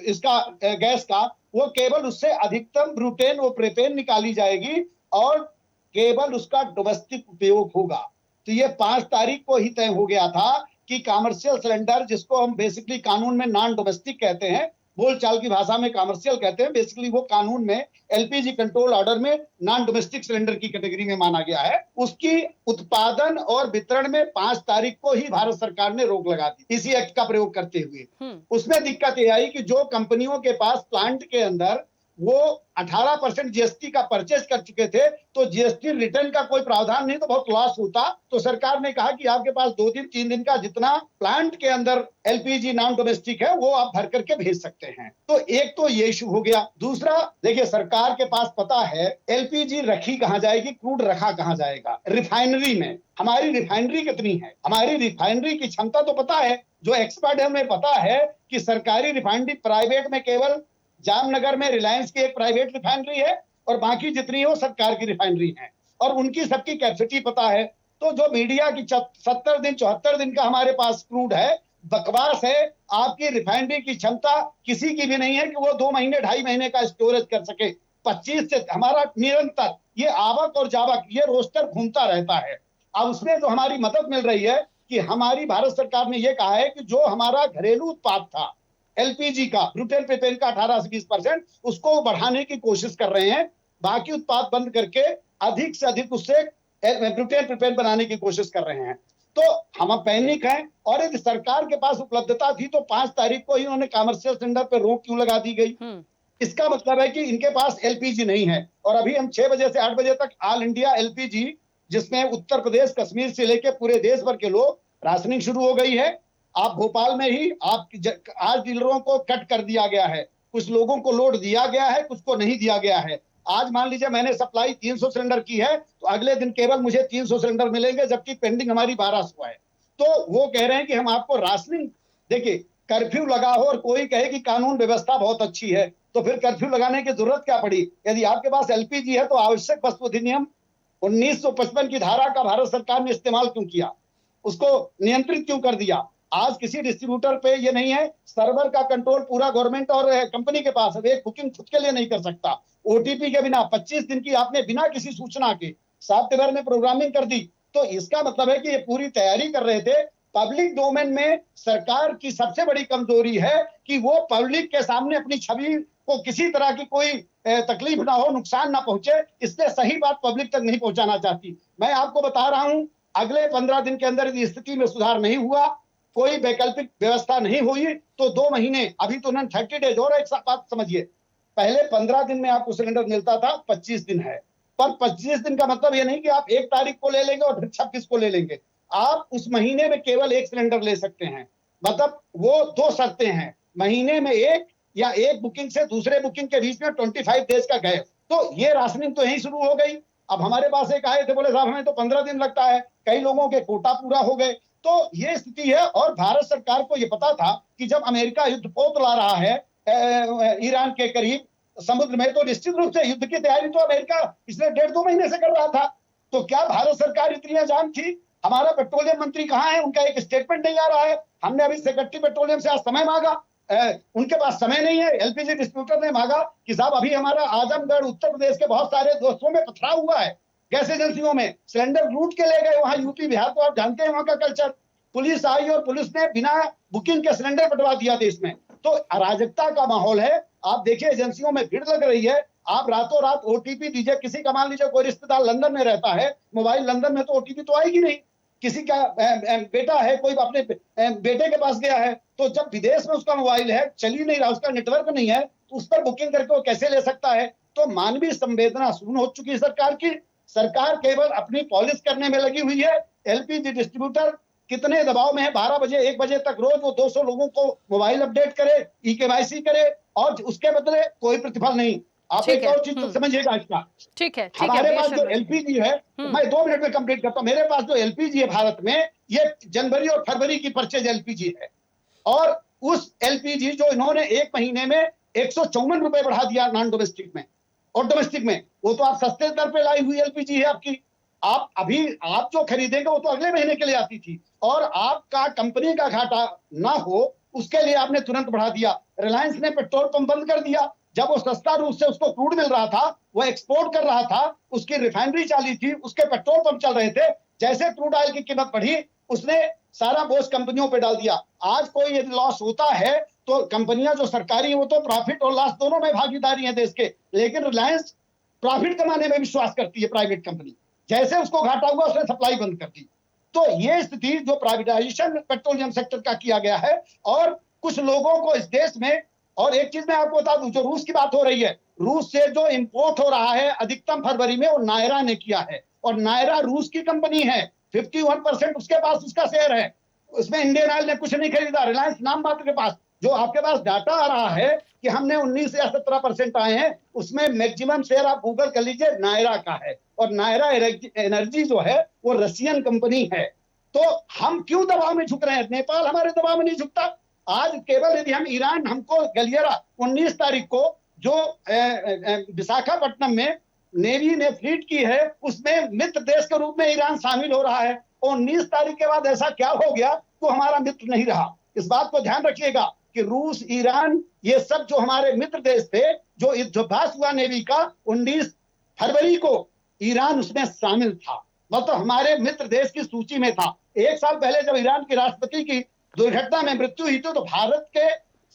इसका गैस का, वो केवल उससे अधिकतम ब्यूटेन और प्रोपेन निकाली जाएगी और केवल उसका डोमेस्टिक उपयोग होगा। तो ये 5 तारीख को ही तय हो गया था कि कमर्शियल सिलेंडर, जिसको हम बेसिकली कानून में नॉन डोमेस्टिक कहते हैं, बोलचाल की भाषा में कमर्शियल कहते हैं, बेसिकली वो कानून में एलपीजी कंट्रोल ऑर्डर में नॉन डोमेस्टिक सिलेंडर की कैटेगरी में माना गया है। उसकी उत्पादन और वितरण में 5 तारीख को ही भारत सरकार ने रोक लगा दी इसी एक्ट का प्रयोग करते हुए। उसमें दिक्कत यह आई कि जो कंपनियों के पास प्लांट के अंदर वो 18% जीएसटी का परचेज कर चुके थे, तो जीएसटी रिटर्न का कोई प्रावधान नहीं, तो बहुत लॉस होता। तो सरकार ने कहा कि आपके पास 2 दिन 3 दिन का जितना प्लांट के अंदर एलपीजी नॉन डोमेस्टिक है वो आप भर करके भेज सकते हैं। तो एक तो ये इशू हो गया। दूसरा, देखिए सरकार के पास पता है एलपीजी रखी कहाँ जाएगी, क्रूड रखा कहाँ जाएगा, रिफाइनरी में। हमारी रिफाइनरी कितनी है, हमारी रिफाइनरी की क्षमता तो पता है, जो एक्सपर्ट है हमें पता है कि सरकारी रिफाइनरी प्राइवेट में केवल जामनगर में रिलायंस की एक प्राइवेट रिफाइनरी है और बाकी जितनी हो सरकार की रिफाइनरी है, और उनकी सबकी कैपेसिटी पता है। तो जो मीडिया की 70 दिन 74 दिन का हमारे पास क्रूड है, बकवास है। आपकी रिफाइनरी की क्षमता किसी की भी नहीं है कि वो 2 महीने 2.5 महीने का स्टोरेज कर सके। 25 से हमारा निरंतर ये आवक और जावक, ये रोस्टर घूमता रहता है। अब उसमें जो हमारी मदद मिल रही है कि हमारी भारत सरकार ने ये कहा है कि जो हमारा घरेलू उत्पाद था एलपीजी का, ब्यूटेन प्रोपेन का 18 से 20%, उसको बढ़ाने की कोशिश कर रहे हैं। बाकी उत्पाद बंद करके अधिक से अधिक उससे ब्यूटेन प्रोपेन बनाने की कोशिश कर रहे हैं। तो हम पैनिक हैं, और यदि सरकार के पास उपलब्धता थी तो 5 तारीख को ही उन्होंने कमर्शियल सिलेंडर पर रोक क्यों लगा दी गई? इसका मतलब है कि इनके पास एलपीजी नहीं है। और अभी हम 6 बजे से 8 बजे तक ऑल इंडिया एलपीजी, जिसमें उत्तर प्रदेश, कश्मीर से लेकर पूरे देश भर के लोग, राशनिंग शुरू हो गई है। आप भोपाल में ही आज डीलरों को कट कर दिया गया है, कुछ लोगों को लोड दिया गया है, कुछ को नहीं दिया गया है। आज मान लीजिए मैंने सप्लाई 300 सिलेंडर की है, तो अगले दिन केवल मुझे 300 सिलेंडर मिलेंगे, जबकि पेंडिंग हमारी 1200 है। तो वो कह रहे हैं कि हम आपको राशनिंग, देखिए कर्फ्यू लगा हो और कोई कहे कि कानून व्यवस्था बहुत अच्छी है, तो फिर कर्फ्यू लगाने की जरूरत क्या पड़ी? यदि आपके पास एलपीजी है तो आवश्यक वस्तु अधिनियम 1955 की धारा का भारत सरकार ने इस्तेमाल क्यों किया, उसको नियंत्रित क्यों कर दिया? आज किसी डिस्ट्रीब्यूटर पे ये नहीं है, सर्वर का कंट्रोल पूरा गवर्नमेंट और कंपनी के पास है। एक बुकिंग खुद के लिए नहीं कर सकता, ओटीपी के बिना 25 दिन की आपने बिना किसी सूचना के सॉफ्टवेयर में प्रोग्रामिंग कर दी। तो इसका मतलब है कि ये पूरी तैयारी कर रहे थे। पब्लिक डोमेन में सरकार की सबसे बड़ी कमजोरी है कि वो पब्लिक के सामने अपनी छवि को किसी तरह की कोई तकलीफ ना हो, नुकसान ना पहुंचे, इसलिए सही बात पब्लिक तक नहीं पहुंचाना चाहती। मैं आपको बता रहा हूं, अगले 15 दिन के अंदर यदि स्थिति में सुधार नहीं हुआ, कोई वैकल्पिक व्यवस्था नहीं हुई, तो 2 महीने, अभी तो 30 डेज और एक बात समझिए, पहले 15 दिन में आपको सिलेंडर मिलता था, 25 दिन है। पर 25 दिन का मतलब ये नहीं कि आप 1 तारीख को ले लेंगे और फिर 26 को ले लेंगे। आप उस महीने में केवल 1 सिलेंडर ले सकते हैं। मतलब वो 2 शर्तें हैं, महीने में 1 या 1 बुकिंग से दूसरे बुकिंग के बीच में 25 डेज का गैप। तो ये राशनिंग तो यही शुरू हो गई। अब हमारे पास एक आए थे, बोले साहब हमें तो 15 दिन लगता है, कई लोगों के कोटा पूरा हो गए। तो ये स्थिति है। और भारत सरकार को ये पता था कि जब अमेरिका युद्ध पोत ला रहा है ईरान के करीब समुद्र में, तो निश्चित रूप से युद्ध की तैयारी तो अमेरिका पिछले 1.5-2 महीने से कर रहा था। तो क्या भारत सरकार इतनी अजान थी? हमारा पेट्रोलियम मंत्री कहाँ है? उनका एक स्टेटमेंट नहीं आ रहा है। हमने अभी सेक्रेटरी पेट्रोलियम से आज समय मांगा, उनके पास समय नहीं है। एलपीजी डिस्ट्रीब्यूटर ने मांगा कि साहब अभी हमारा आजमगढ़, उत्तर प्रदेश के बहुत सारे दोस्तों में पथराव हुआ है, गैस एजेंसियों में सिलेंडर लूट के ले गए। वहां यूपी बिहार तो आप जानते हैं वहां का कल्चर। पुलिस आई और पुलिस ने बिना बुकिंग के सिलेंडर बंटवा दिया देश में। तो अराजकता का माहौल है। आप देखिए एजेंसियों में भीड़ लग रही है। आप रातों रात ओटीपी दीजिए, किसी का मान लीजिए कोई रिश्तेदार लंदन में रहता है, मोबाइल लंदन में, तो ओटीपी तो आएगी नहीं। किसी का बेटा है, कोई अपने बेटे के पास गया है, तो जब विदेश में उसका मोबाइल है, चल ही नहीं रहा, उसका नेटवर्क नहीं है, तो उस पर बुकिंग करके वो कैसे ले सकता है? तो मानवीय संवेदना शून्य हो चुकी है सरकार की। सरकार केवल अपनी पॉलिश करने में लगी हुई है। एलपीजी डिस्ट्रीब्यूटर कितने दबाव में है, 12 बजे 1 बजे तक रोज वो 200 लोगों को मोबाइल अपडेट करे, ई-केवाईसी करे, और उसके बदले कोई प्रतिफल नहीं। आप एक और चीज तो समझिएगा इसका। ठीक है, हमारे पास जो एलपीजी है, मैं 2 मिनट में कंप्लीट करता हूँ। मेरे पास जो एलपीजी है भारत में, ये जनवरी और फरवरी की परचेज एलपीजी है, और उस एलपीजी जो इन्होंने 1 महीने में 154 रुपए बढ़ा दिया नॉन डोमेस्टिक में और डोमेस्टिक में, वो तो आप सस्ते दर पे लाई हुई एलपीजी है आपकी। आप अभी आप जो खरीदेंगे वो तो अगले महीने के लिए आती थी, और आपका कंपनी का घाटा ना हो उसके लिए आपने तुरंत बढ़ा दिया। रिलायंस ने पेट्रोल पंप बंद कर दिया। जब वो सस्ता रूप से उसको क्रूड मिल रहा था, वो एक्सपोर्ट कर रहा था, उसकी रिफाइनरी चाली थी, उसके पेट्रोल पंप चल रहे थे, जैसे क्रूड ऑयल की कीमत बढ़ी उसने सारा बोझ कंपनियों पे डाल दिया। आज कोई यदि लॉस होता है तो कंपनियां जो सरकारी है वो तो प्रॉफिट और लॉस दोनों में भागीदारी है देश के, लेकिन रिलायंस प्रॉफिट कमाने में विश्वास करती है, प्राइवेट कंपनी। जैसे उसको घाटा हुआ उसने सप्लाई बंद कर दी। तो ये स्थिति जो प्राइवेटाइजेशन पेट्रोलियम सेक्टर का किया गया है, और कुछ लोगों को इस देश में, और एक चीज मैं आपको बता दूं, जो रूस की बात हो रही है, रूस से जो इंपोर्ट हो रहा है अधिकतम फरवरी में, वो नायरा ने किया है, और नायरा रूस की कंपनी है, 51% उसके पास उसका शेयर है। उसमें इंडियन ऑयल ने कुछ नहीं खरीदा, रिलायंस नाम मात्र के पास। जो आपके पास डाटा आ रहा है कि हमने 19 या 17% आए हैं, उसमें मैक्सिमम शेयर आप गूगल कर लीजिए नायरा का है, और नायरा एनर्जी जो है वो रशियन कंपनी है। तो हम क्यों दबाव में झुक रहे हैं? नेपाल हमारे दबाव में नहीं झुकता। आज केवल यदि हम ईरान, हमको गलियारा 19 तारीख को जो विशाखापट्टनम में नेवी ने फ्लीट की है, उसमें मित्र देश के रूप में ईरान शामिल हो रहा है, और 19 तारीख के बाद ऐसा क्या हो गया तो हमारा मित्र नहीं रहा। इस बात को ध्यान रखिएगा कि रूस, ईरान, ये सब जो हमारे मित्र देश थे, जो युद्धाभ्यास हुआ नेवी का 19 फरवरी को, ईरान उसमें शामिल था, मतलब हमारे मित्र देश की सूची में था। 1 साल पहले जब ईरान के राष्ट्रपति की दुर्घटना में मृत्यु हुई थी, तो भारत के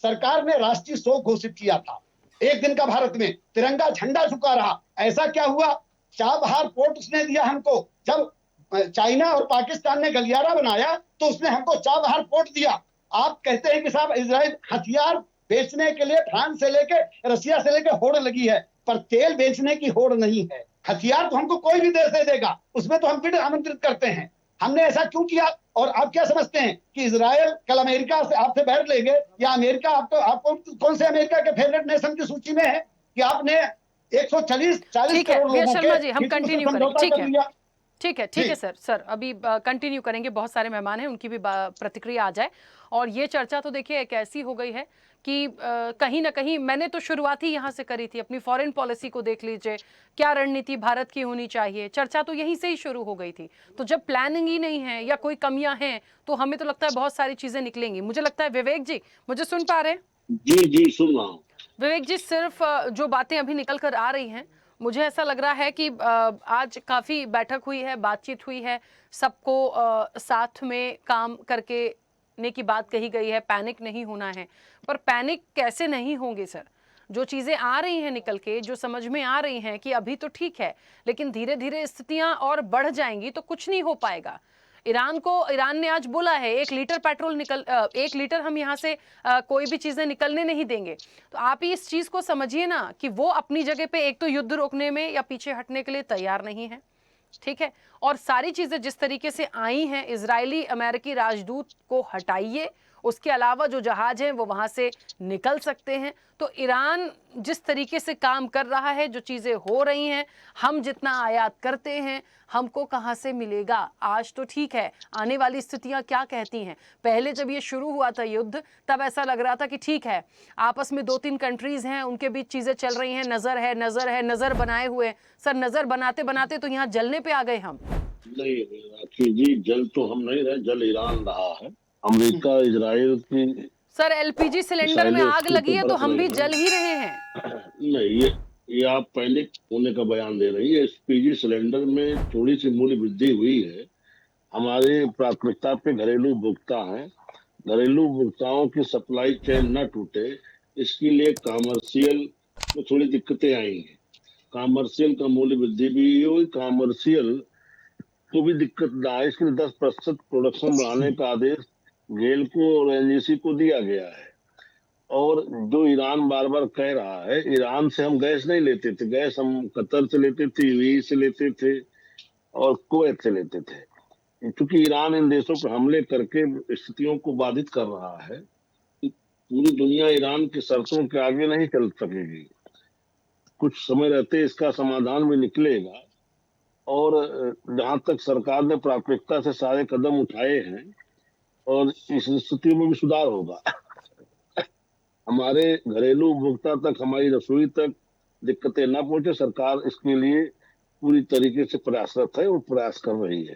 सरकार ने राष्ट्रीय शोक घोषित किया था। 1 दिन का भारत में तिरंगा झंडा झुका रहा। ऐसा क्या हुआ? चाबहार पोर्ट उसने दिया हमको। जब चाइना और पाकिस्तान ने गलियारा बनाया तो उसने हमको चाबहार पोर्ट दिया। आप कहते हैं कि साहब इजराइल हथियार बेचने के लिए फ्रांस से लेके रसिया से लेके होड़ लगी है, पर तेल बेचने की होड़ नहीं है। हथियार तो हमको कोई भी देश दे देगा, उसमें तो हम फिर आमंत्रित करते हैं। हमने ऐसा क्यों किया? और आप क्या समझते हैं कि इजराइल कल अमेरिका से आपसे बैठ लेंगे, या अमेरिका आपको कौन से अमेरिका के फेवरेट नेशन की सूची में है कि आपने 140 करोड़ लोगों शर्मा जी, हम कंटिन्यू करेंगे। ठीक है सर अभी कंटिन्यू करेंगे। बहुत सारे मेहमान हैं, उनकी भी प्रतिक्रिया आ जाए। और ये चर्चा तो देखिए एक ऐसी हो गई है कि कहीं ना कहीं मैंने तो शुरुआत ही यहाँ से करी थी। अपनी फॉरेन पॉलिसी को देख लीजिए, क्या रणनीति भारत की होनी चाहिए, चर्चा तो यहीं से ही शुरू हो गई थी। तो जब प्लानिंग ही नहीं है या कोई कमियां हैं तो हमें तो लगता है बहुत सारी चीजें निकलेंगी। मुझे लगता है विवेक जी मुझे सुन पा रहे हैं? जी सुन रहा हूँ। विवेक जी, सिर्फ जो बातें अभी निकल कर आ रही हैं, मुझे ऐसा लग रहा है कि आज काफ़ी बैठक हुई है, बातचीत हुई है, सबको साथ में काम करके ने की बात कही गई है, पैनिक नहीं होना है। पर पैनिक कैसे नहीं होंगे सर? जो चीज़ें आ रही हैं निकल के, जो समझ में आ रही हैं कि अभी तो ठीक है, लेकिन धीरे धीरे स्थितियां और बढ़ जाएंगी तो कुछ नहीं हो पाएगा। ईरान ने आज बोला है 1 लीटर पेट्रोल 1 लीटर हम यहाँ से कोई भी चीज़ें निकलने नहीं देंगे। तो आप ही इस चीज़ को समझिए ना कि वो अपनी जगह पे एक तो युद्ध रोकने में या पीछे हटने के लिए तैयार नहीं है, ठीक है। और सारी चीज़ें जिस तरीके से आई हैं, इजरायली अमेरिकी राजदूत को हटाइए, उसके अलावा जो जहाज हैं वो वहाँ से निकल सकते हैं। तो ईरान जिस तरीके से काम कर रहा है, जो चीज़ें हो रही हैं, हम जितना आयात करते हैं हमको कहाँ से मिलेगा? आज तो ठीक है, आने वाली स्थितियाँ क्या कहती हैं? पहले जब ये शुरू हुआ था युद्ध, तब ऐसा लग रहा था कि ठीक है, आपस में 2-3 कंट्रीज़ हैं, उनके बीच चीज़ें चल रही हैं, नज़र बनाए हुए। सर, नज़र बनाते बनाते तो यहाँ जलने पे आ गए हम। नहीं राखी जी, जल तो हम नहीं रहे, जल ईरान रहा है। अमेरिका इजराइल की सर एलपीजी सिलेंडर में आग लगी है तो हम भी जल ही रहे हैं। नहीं, ये आप पहले होने का बयान दे रही है। एलपीजी सिलेंडर में थोड़ी सी मूल्य वृद्धि हुई है। हमारे प्राथमिकता पे घरेलू उपभोक्ता हैं, घरेलू उपभोक्ताओं की सप्लाई चेन न टूटे, इसके लिए कॉमर्शियल में थोड़ी दिक्कतें आई हैं। कॉमर्शियल का मूल्य वृद्धि भी हुई, कॉमर्शियल को भी दिक्कत ना आए, इसके लिए 10% प्रोडक्शन बढ़ाने का आदेश गेल को और एनजीसी को दिया गया है। और जो ईरान बार बार कह रहा है, ईरान से हम गैस नहीं लेते थे, गैस हम कतर से लेते थे, यूएई से लेते थे और कुवैत से लेते थे। क्योंकि ईरान इन देशों पर हमले करके स्थितियों को बाधित कर रहा है, पूरी दुनिया ईरान की शर्तों के आगे नहीं चल सकेगी। कुछ समय रहते इसका समाधान भी निकलेगा। और जहां तक सरकार ने प्राथमिकता से सारे कदम उठाए हैं और इस स्थिति में भी सुधार होगा। हमारे घरेलू उपभोक्ता तक, हमारी रसोई तक दिक्कतें ना पहुंचे, सरकार इसके लिए पूरी तरीके से प्रयासरत है और प्रयास कर रही है।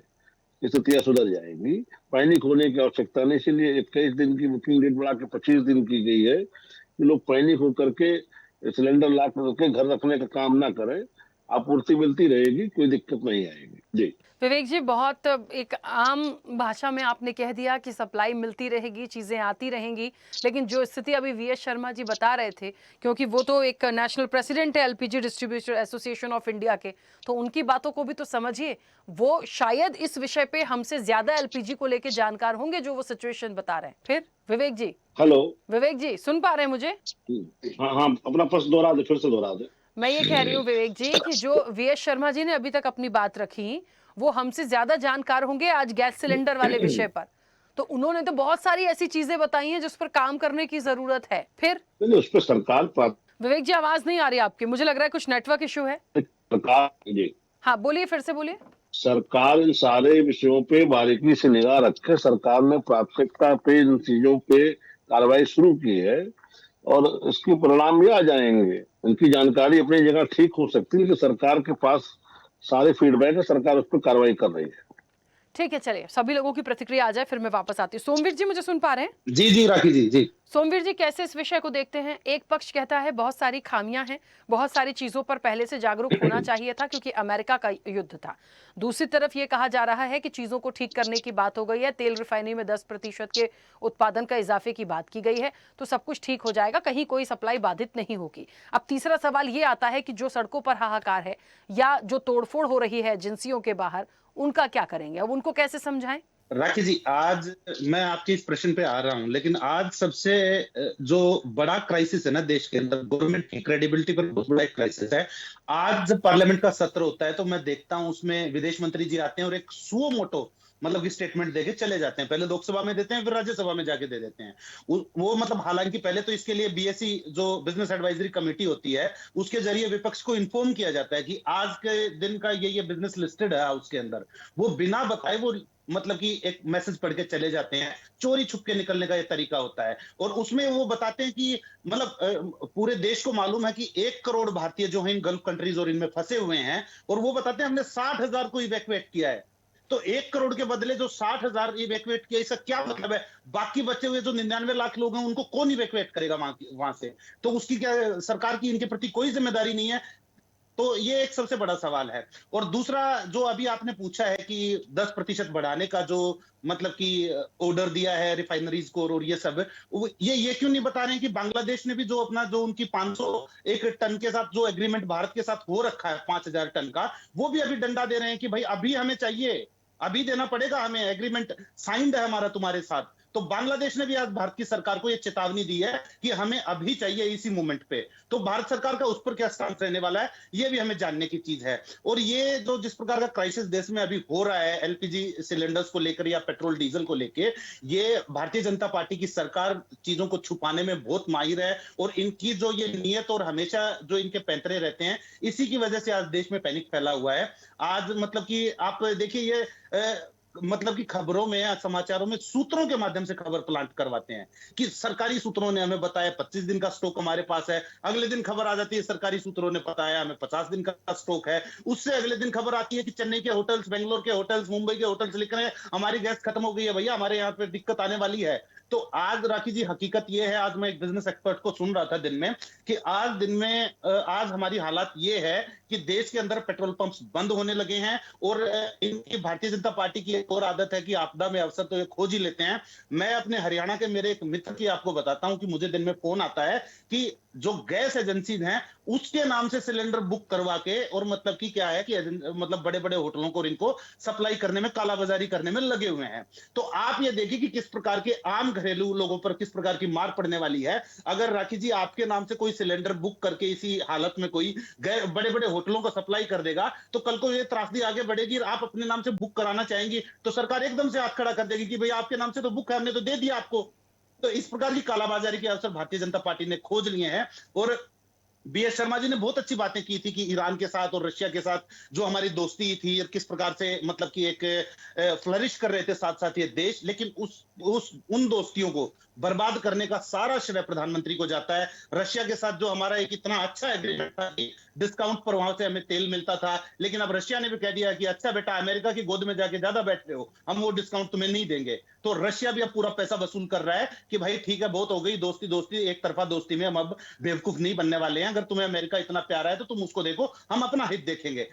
स्थितियां सुधर जाएंगी, पैनिक होने की आवश्यकता नहीं। इसलिए 21 दिन की बुकिंग डेट बढ़ा के 25 दिन की गई है कि लोग पैनिक होकर के सिलेंडर ला करके घर रखने का काम ना करें। आपूर्ति मिलती रहेगी, कोई दिक्कत नहीं आएगी। जी विवेक जी, बहुत एक आम भाषा में आपने कह दिया कि सप्लाई मिलती रहेगी, चीज़ें आती रहेंगी, लेकिन जो स्थिति अभी वीएस शर्मा जी बता रहे थे, क्योंकि वो तो एक नेशनल प्रेसिडेंट है LPG distributor association of India के, तो उनकी बातों को भी तो समझिए। वो शायद इस विषय पे हमसे ज्यादा एलपीजी को लेकर जानकार होंगे, जो वो सिचुएशन बता रहे हैं। फिर विवेक जी, हेलो विवेक जी सुन पा रहे हैं मुझे? हाँ, अपना प्रश्न दोहरा दे, फिर से दोहरा दे। मैं ये कह रही हूँ विवेक जी कि जो वीएस शर्मा जी ने अभी तक अपनी बात रखी, वो हमसे ज्यादा जानकार होंगे आज गैस सिलेंडर वाले विषय पर। तो उन्होंने तो बहुत सारी ऐसी चीजें बताई हैं जिस पर काम करने की जरूरत है। फिर उस पर सरकार विवेक जी, आवाज नहीं आ रही आपकी, मुझे लग रहा है कुछ नेटवर्क इश्यू है। सरकार जी, हाँ बोलिए, फिर से बोलिए। सरकार इन सारे विषयों पे बारीकी से निगाह रखे। सरकार ने प्राथमिकता पे इन चीजों पे कार्रवाई शुरू की है और इसके परिणाम भी आ जाएंगे। उनकी जानकारी अपनी जगह ठीक हो सकती है, लेकिन सरकार के पास सारे फीडबैक है, सरकार उस पर कार्रवाई कर रही है। ठीक है, चलिए सभी लोगों की प्रतिक्रिया आ जाए, फिर मैं वापस आती हूँ। सोमवीर जी मुझे सुन पा रहे हैं? जी राखी जी। सोमवीर जी, कैसे इस विषय को देखते हैं? एक पक्ष कहता है बहुत सारी खामियां हैं, बहुत सारी चीजों पर पहले से जागरूक होना चाहिए था क्योंकि अमेरिका का युद्ध था। दूसरी तरफ ये कहा जा रहा है कि चीजों को ठीक करने की बात हो गई है, तेल रिफाइनरी में 10% के उत्पादन का इजाफे की बात की गई है, तो सब कुछ ठीक हो जाएगा, कहीं कोई सप्लाई बाधित नहीं होगी। अब तीसरा सवाल ये आता है कि जो सड़कों पर हाहाकार है या जो तोड़फोड़ हो रही है एजेंसियों के बाहर, उनका क्या करेंगे? अब उनको कैसे समझाएं? राखी जी, आज मैं आपके इस प्रश्न पे आ रहा हूं, लेकिन आज सबसे जो बड़ा क्राइसिस है ना देश के अंदर, गवर्नमेंट की क्रेडिबिलिटी पर बहुत बड़ा क्राइसिस है। आज जब पार्लियामेंट का सत्र होता है तो मैं देखता हूं उसमें विदेश मंत्री जी आते हैं और एक सुओ मोटो मतलब कि स्टेटमेंट देके चले जाते हैं। पहले लोकसभा में देते हैं, फिर राज्यसभा में जाके दे देते हैं। वो मतलब हालांकि पहले तो इसके लिए बीएससी जो बिजनेस एडवाइजरी कमेटी होती है उसके जरिए विपक्ष को इन्फॉर्म किया जाता है कि आज के दिन का ये बिजनेस लिस्टेड है हाउस के अंदर। वो बिना बताए वो मतलब कि एक मैसेज पढ़ के चले जाते हैं। चोरी छुप के निकलने का ये तरीका होता है और उसमें वो बताते हैं कि मतलब पूरे देश को मालूम है कि 1 करोड़ भारतीय जो है इन गल्फ कंट्रीज और इनमें फंसे हुए हैं, और वो बताते हैं हमने 60,000 को इवैक्यूएट किया है। तो 1 करोड़ के बदले जो 60,000 इवैक्यूएट किया, इसका क्या मतलब है? बाकी बचे हुए जो 99 लाख लोग हैं उनको कौन इवैक्यूएट करेगा वहां से? तो उसकी क्या सरकार की इनके प्रति कोई जिम्मेदारी नहीं है? तो ये एक सबसे बड़ा सवाल है। और दूसरा जो अभी आपने पूछा है कि 10% बढ़ाने का जो मतलब कि ऑर्डर दिया है रिफाइनरीज को और ये सब, ये क्यों नहीं बता रहे हैं कि बांग्लादेश ने भी जो अपना जो उनकी 501 टन के साथ जो एग्रीमेंट भारत के साथ हो रखा है 5,000 टन का, वो भी अभी डंडा दे रहे हैं कि भाई अभी हमें चाहिए, अभी देना पड़ेगा हमें, एग्रीमेंट साइंड है हमारा तुम्हारे साथ। तो बांग्लादेश ने भी आज भारत की सरकार को यह चेतावनी दी है कि हमें अभी चाहिए इसी मोमेंट पे। तो भारत सरकार का उस पर क्या स्टांस रहने वाला है, ये भी हमें जानने की चीज है। और ये जो जिस प्रकार का क्राइसिस देश में अभी हो रहा है एलपीजी सिलेंडर्स को लेकर या पेट्रोल डीजल को लेकर, ये भारतीय जनता पार्टी की सरकार चीजों को छुपाने में बहुत माहिर है और इनकी जो ये नियत और हमेशा जो इनके पैंतरे रहते हैं, इसी की वजह से आज देश में पैनिक फैला हुआ है। आज मतलब कि आप देखिए ये मतलब कि खबरों में या समाचारों में सूत्रों के माध्यम से खबर प्लांट करवाते हैं कि सरकारी सूत्रों ने हमें बताया 25 दिन का स्टॉक हमारे पास है। अगले दिन खबर आ जाती है सरकारी सूत्रों ने बताया हमें 50 दिन का स्टॉक है। उससे अगले दिन खबर आती है कि चेन्नई के होटल्स, बेंगलोर के होटल्स, मुंबई के होटल्स लिख रहे हैं हमारी गैस खत्म हो गई है भैया, हमारे यहाँ पे दिक्कत आने वाली है। तो आज राखी जी हकीकत ये है, आज मैं एक बिजनेस एक्सपर्ट को सुन रहा था दिन में कि आज हमारी हालत ये है कि देश के अंदर पेट्रोल पंप्स बंद होने लगे हैं और इनकी भारतीय जनता पार्टी की एक और आदत है कि आपदा में अवसर तो ये खोज ही लेते हैं। मैं अपने हरियाणा के मेरे एक मित्र की आपको बताता हूं कि मुझे दिन में फोन आता है कि जो गैस एजेंसी हैं उसके नाम से सिलेंडर बुक करवा के और मतलब कि क्या है कि मतलब बड़े बड़े होटलों को इनको सप्लाई करने में, कालाबाजारी करने में लगे हुए हैं। तो आप ये देखिए कि किस प्रकार के आम घरेलू लोगों पर किस प्रकार की मार पड़ने वाली है। अगर राखी जी आपके नाम से कोई सिलेंडर बुक करके इसी हालत में कोई बड़े बड़े होटलों को सप्लाई कर देगा तो कल को ये त्रासदी आगे बढ़ेगी। आप अपने नाम से बुक कराना चाहेंगी तो सरकार एकदम से हाथ खड़ा कर देगी कि भाई आपके नाम से तो बुक है, हमने तो दे दिया आपको। तो इस प्रकार की कालाबाजारी के अवसर भारतीय जनता पार्टी ने खोज लिए हैं और BS शर्मा जी ने बहुत अच्छी बातें की थी कि ईरान के साथ और रशिया के साथ जो हमारी दोस्ती थी और किस प्रकार से मतलब कि एक फ्लरिश कर रहे थे साथ साथ ये देश, लेकिन उन दोस्तियों को बर्बाद करने का सारा श्रेय प्रधानमंत्री को जाता है। रशिया के साथ जो हमारा एक इतना अच्छा एग्रीमेंट था कि डिस्काउंट पर वहां से हमें तेल मिलता था, लेकिन अब रशिया ने भी कह दिया कि अच्छा बेटा अमेरिका की गोद में जाके ज्यादा बैठ रहे हो, हम वो डिस्काउंट तुम्हें नहीं देंगे। तो रशिया भी अब पूरा पैसा वसूल कर रहा है कि भाई ठीक है, बहुत हो गई दोस्ती, एक तरफा दोस्ती में हम अब बेवकूफ नहीं बनने वाले हैं। अगर तुम्हें अमेरिका इतना प्यारा है तो तुम उसको देखो, हम अपना हित देखेंगे।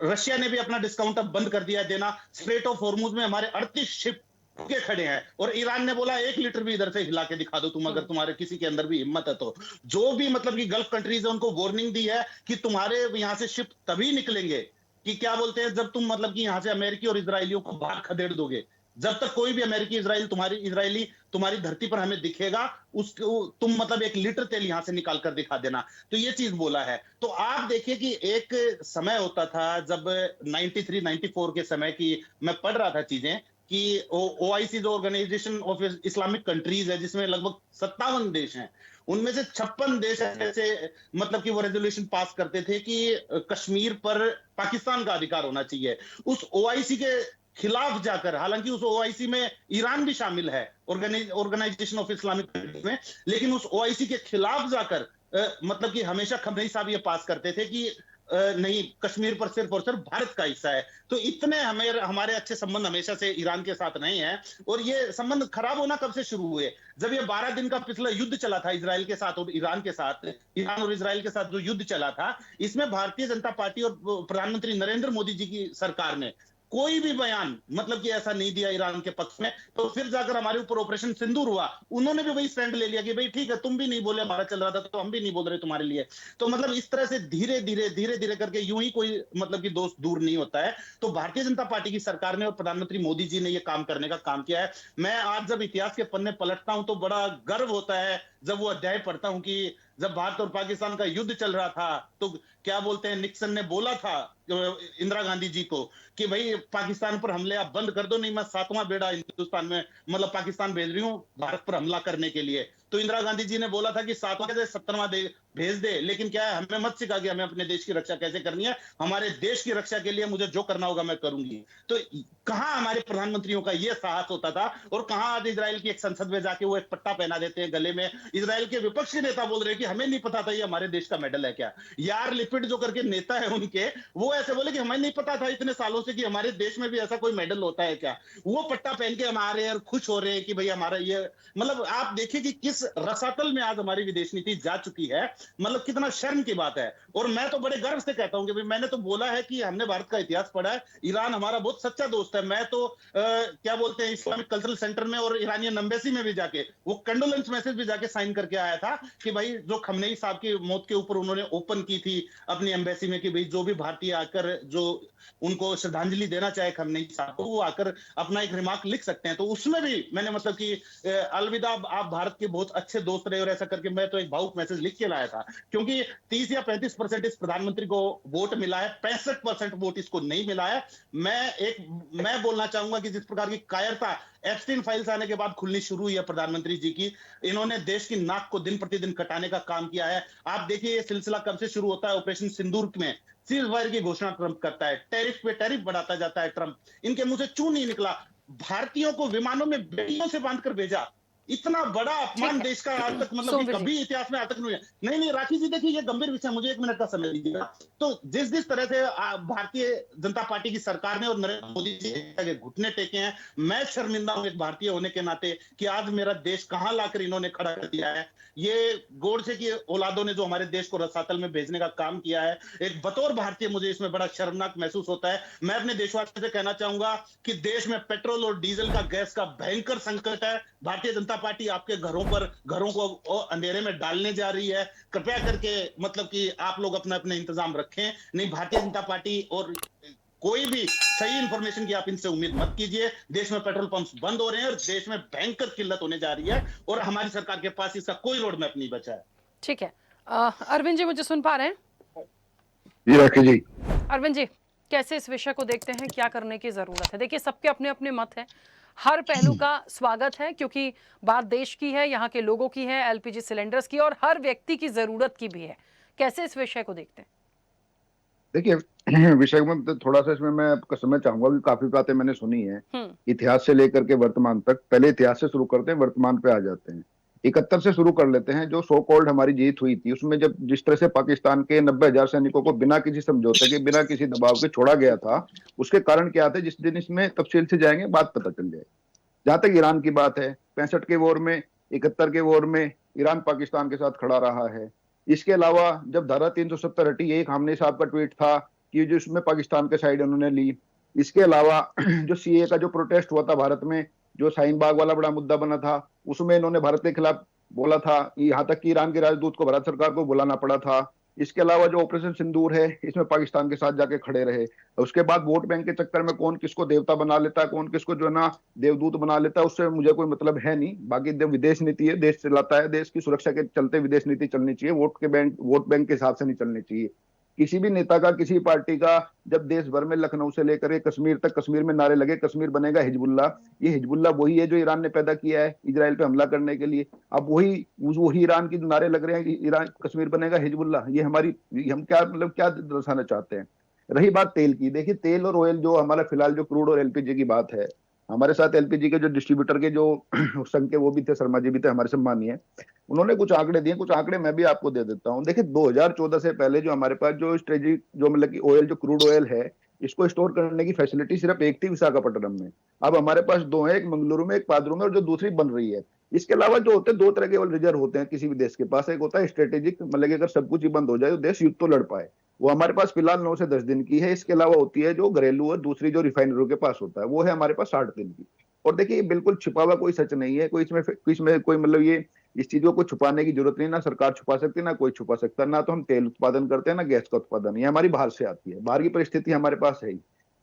रशिया ने भी अपना डिस्काउंट अब बंद कर दिया है देना। स्ट्रेट ऑफ हॉर्मुज में हमारे 38 शिप के खड़े हैं और ईरान ने बोला 1 लीटर भी इधर से हिला के दिखा दो तुम, अगर तुम्हारे किसी के अंदर भी हिम्मत है तो। जो भी मतलब कि गल्फ कंट्रीज है उनको वार्निंग दी है कि तुम्हारे यहां से शिप तभी निकलेंगे कि क्या बोलते हैं, जब तुम मतलब कि यहां से अमेरिकी और इजरायलियों को बाहर खदेड़ दोगे। जब तक कोई भी अमेरिकी इजरायली तुम्हारी धरती पर हमें दिखेगा, तुम मतलब 1 लीटर तेल यहां से निकाल कर दिखा देना। तो ये चीज बोला है। तो आप देखिए कि एक समय होता था जब 93-94 के समय की मैं पढ़ रहा था चीजें कि OIC जो ऑर्गेनाइजेशन ऑफ इस्लामिक कंट्रीज है, जिसमें लगभग 57 देश हैं, उनमें से 56 देश ऐसे मतलब कि वो रेजोल्यूशन पास करते थे कि कश्मीर पर पाकिस्तान का अधिकार होना चाहिए। उस OIC के खिलाफ जाकर, हालांकि उस OIC में ईरान भी शामिल है ऑर्गेनाइजेशन ऑफ इस्लामिक कंट्रीज में, लेकिन उस OIC के खिलाफ जाकर मतलब कि हमेशा खमनेई साहब ये पास करते थे कि नहीं, कश्मीर पर सिर्फ और सिर्फ भारत का हिस्सा है। तो इतने हमारे अच्छे संबंध हमेशा से ईरान के साथ नहीं है। और ये संबंध खराब होना कब से शुरू हुए? जब ये 12 दिन का पिछला युद्ध चला था इजराइल के साथ और ईरान के साथ, ईरान और इजराइल के साथ जो युद्ध चला था, इसमें भारतीय जनता पार्टी और प्रधानमंत्री नरेंद्र मोदी जी की सरकार ने कोई भी बयान मतलब कि ऐसा नहीं दिया ईरान के पक्ष में। तो फिर जाकर हमारे ऊपर ऑपरेशन सिंदूर हुआ, उन्होंने भी वही स्टैंड ले लिया कि भाई ठीक है, तुम भी नहीं बोले, हमारा चल रहा था तो हम भी नहीं बोल रहे तुम्हारे लिए। तो मतलब इस तरह से धीरे धीरे करके यूं ही कोई मतलब कि दोस्त दूर नहीं होता है। तो भारतीय जनता पार्टी की सरकार ने और प्रधानमंत्री मोदी जी ने यह काम करने का काम किया है। मैं आज जब इतिहास के पन्ने पलटता हूं तो बड़ा गर्व होता है जब वो अध्याय पढ़ता हूं कि जब भारत और पाकिस्तान का युद्ध चल रहा था तो क्या बोलते हैं, निक्सन ने बोला था इंदिरा गांधी जी को कि भाई पाकिस्तान पर हमले आप बंद कर दो, नहीं मैं 7वां बेड़ा हिंदुस्तान में मतलब पाकिस्तान भेज रही हूं भारत पर हमला करने के लिए। तो इंदिरा गांधी जी ने बोला था कि 7वां से 17वां भेज दे, लेकिन क्या है, हमें मत सिखा कि हमें अपने देश की रक्षा कैसे करनी है। हमारे देश की रक्षा के लिए मुझे जो करना होगा मैं करूंगी। तो कहां हमारे प्रधानमंत्रियों का यह साहस होता था और कहां आज इजराइल की एक संसद में जाके वो एक पट्टा पहना देते हैं गले में। इजराइल के विपक्ष के नेता बोल रहे हैं कि हमें नहीं पता था ये हमारे देश का मेडल है क्या। यार लिपिड जो करके नेता है उनके, वो ऐसे बोले कि हमें नहीं पता था इतने सालों से कि हमारे देश में भी ऐसा कोई मेडल होता है क्या। वो पट्टा पहन के हम आ रहे हैं और खुश हो रहे हैं कि भाई हमारा ये, मतलब आप देखिए कि किस रसातल में आज हमारी विदेश नीति जा चुकी है। मतलब कितना शर्म की बात है। और मैं तो बड़े गर्व से कहता हूं कि भाई मैंने तो बोला है कि हमने भारत का इतिहास पढ़ा है, ईरान हमारा बहुत सच्चा दोस्त है। मैं तो क्या बोलते हैं, इस्लामिक कल्चरल सेंटर में और ईरानियन एम्बेसी में भी जाके वो कंडोलेंस मैसेज भी जाके साइन करके आया था कि भाई जो खमनेई साहब की मौत के ऊपर उन्होंने ओपन की थी अपनी एम्बेसी में कि भाई जो भी भारतीय आकर जो उनको श्रद्धांजलि देना चाहे खमनेई साहब को, वो आकर अपना एक रिमार्क लिख सकते हैं। तो उसमें भी मैंने मतलब कि अलविदा आप भारत के बहुत अच्छे दोस्त रहे और ऐसा करके मैं तो एक भावुक मैसेज लिख के लाया था। क्योंकि 30 या 35% इस प्रधानमंत्री को वोट मिला है, 65% वोट इसको नहीं मिला है। मैं बोलना चाहूंगा कि जिस प्रकार की कायरता एप्स्टीन फाइल्स आने के बाद खुलनी शुरू हुई है प्रधानमंत्री जी की, इन्होंने देश की नाक को दिन प्रतिदिन कटाने का काम किया है। आप देखिए ये सिलसिला कब से शुरू होता है, ऑपरेशन सिंदूर में सीजफायर की घोषणा ट्रंप करता है, टैरिफ पे टैरिफ बढ़ाता जाता है ट्रंप, इनके मुंह से चू नहीं निकला। भारतीयों को विमानों में बेड़ियों से बांधकर भेजा, इतना बड़ा अपमान देश का आज तक मतलब कि कभी इतिहास में आज तक नहीं है। नहीं राखी जी देखिए ये गंभीर विषय, मुझे 1 मिनट का समय दीजिएगा। तो जिस तरह से भारतीय जनता पार्टी की सरकार ने और नरेंद्र मोदी जी के घुटने टेके हैं, मैं शर्मिंदा हूं एक भारतीय होने के नाते कि आज मेरा देश कहां लाकर इन्होंने खड़ा कर दिया है। ये गोडसे की औलादों ने जो हमारे देश को रसातल में भेजने का काम किया है, एक बतौर भारतीय मुझे इसमें बड़ा शर्मनाक महसूस होता है। मैं अपने देशवासियों से कहना चाहूंगा कि देश में पेट्रोल और डीजल का, गैस का भयंकर संकट है। भारतीय जनता पार्टी आपके घरों को अंधेरे में डालने जा रही है। कृपया करके मतलब कि आप लोग अपना अपने इंतजाम रखें। नहीं, भारतीय जनता पार्टी और कोई भी सही इंफॉर्मेशन की आप इनसे उम्मीद मत कीजिए। देश में पेट्रोल पंप्स बंद हो रहे हैं और देश में भयंकर किल्लत होने जा रही है और हमारी सरकार के पास इसका कोई रोड मैप नहीं बचा है। ठीक है, अरविंद जी मुझे सुन पा रहे हैं? जी राखी जी। अरविंद जी कैसे इस विषय को देखते हैं, क्या करने की जरूरत है? देखिए सबके अपने अपने मत हैं, हर पहलू का स्वागत है क्योंकि बात देश की है, यहाँ के लोगों की है, एलपीजी सिलेंडर्स की और हर व्यक्ति की जरूरत की भी है। कैसे इस विषय को देखते हैं? देखिए विषय में तो थोड़ा सा इसमें मैं आपका समय चाहूंगा कि काफी बातें मैंने सुनी है इतिहास से लेकर के वर्तमान तक। पहले इतिहास से शुरू करते हैं, वर्तमान पे आ जाते हैं। 71 से शुरू कर लेते हैं। जो सो कॉल्ड हमारी जीत हुई थी उसमें जब जिस तरह से पाकिस्तान के 90,000 सैनिकों को बिना किसी समझौते के, बिना किसी दबाव के छोड़ा गया था, उसके कारण क्या थे, जिस दिन इसमें तफसील से जाएंगे बात पता चल जाए। जहां तक ईरान की बात है, 65 के वॉर में, 71 के वॉर में ईरान पाकिस्तान के साथ खड़ा रहा है। इसके अलावा जब धारा 370 हटी, एक खामनेई साहब का ट्वीट था कि जो इसमें पाकिस्तान के साइड उन्होंने ली। इसके अलावा जो सीए का जो प्रोटेस्ट हुआ था भारत में, जो शाहीन बाग वाला बड़ा मुद्दा बना था, उसमें इन्होंने भारत के खिलाफ बोला था। यहाँ तक कि ईरान के राजदूत को भारत सरकार को बुलाना पड़ा था। इसके अलावा जो ऑपरेशन सिंदूर है, इसमें पाकिस्तान के साथ जाके खड़े रहे। उसके बाद वोट बैंक के चक्कर में कौन किसको देवता बना लेता है, कौन किसको जो है ना देवदूत बना लेता है, उससे मुझे कोई मतलब है नहीं। बाकी विदेश नीति है, देश चलाता है, देश की सुरक्षा के चलते विदेश नीति चलनी चाहिए, वोट बैंक के हिसाब से नहीं चलनी चाहिए। किसी भी नेता का, किसी पार्टी का जब देश भर में लखनऊ से लेकर कश्मीर तक, कश्मीर में नारे लगे कश्मीर बनेगा हिजबुल्ला, ये हिजबुल्ला वही है जो ईरान ने पैदा किया है इजराइल पे हमला करने के लिए। अब वही ईरान की नारे लग रहे हैं कि ईरान कश्मीर बनेगा हिजबुल्ला। ये हम क्या मतलब क्या दर्शाना चाहते हैं। रही बात तेल की, देखिए तेल और ऑयल जो हमारा फिलहाल जो क्रूड और एलपीजी की बात है, हमारे साथ एलपीजी के जो डिस्ट्रीब्यूटर के जो संघ के वो भी थे, शर्मा जी भी थे हमारे सम्मानीय, उन्होंने कुछ आंकड़े दिए। कुछ आंकड़े मैं भी आपको दे देता हूं। देखिए 2014 से पहले जो हमारे पास जो स्ट्रेटेजिक जो मतलब कि ऑयल, जो क्रूड ऑयल है, इसको स्टोर करने की फैसिलिटी सिर्फ एक थी विशाखापट्टनम में। अब हमारे पास दो है, एक मंगलुरु में, एक पादरू में, और जो दूसरी बन रही है। इसके अलावा जो होते हैं दो तरह के ऑयल रिजर्व होते हैं किसी भी देश के पास। एक होता है स्ट्रेटेजिक, मतलब अगर सब कुछ ही बंद हो जाए तो देश युद्ध तो लड़ पाए, वो हमारे पास फिलहाल 9 से 10 दिन की है। इसके अलावा होती है जो घरेलू, और दूसरी जो रिफाइनरियों के पास होता है वो है हमारे पास 60 दिन की। और देखिए बिल्कुल छिपा हुआ कोई सच नहीं है, कोई इसमें कोई मतलब ये इस चीजों को छुपाने की जरूरत नहीं, ना सरकार छुपा सकती, ना कोई छुपा सकता। ना तो हम तेल उत्पादन करते हैं, ना गैस का उत्पादन, ये हमारी बाहर से आती है, बाहर की परिस्थिति हमारे पास है ही।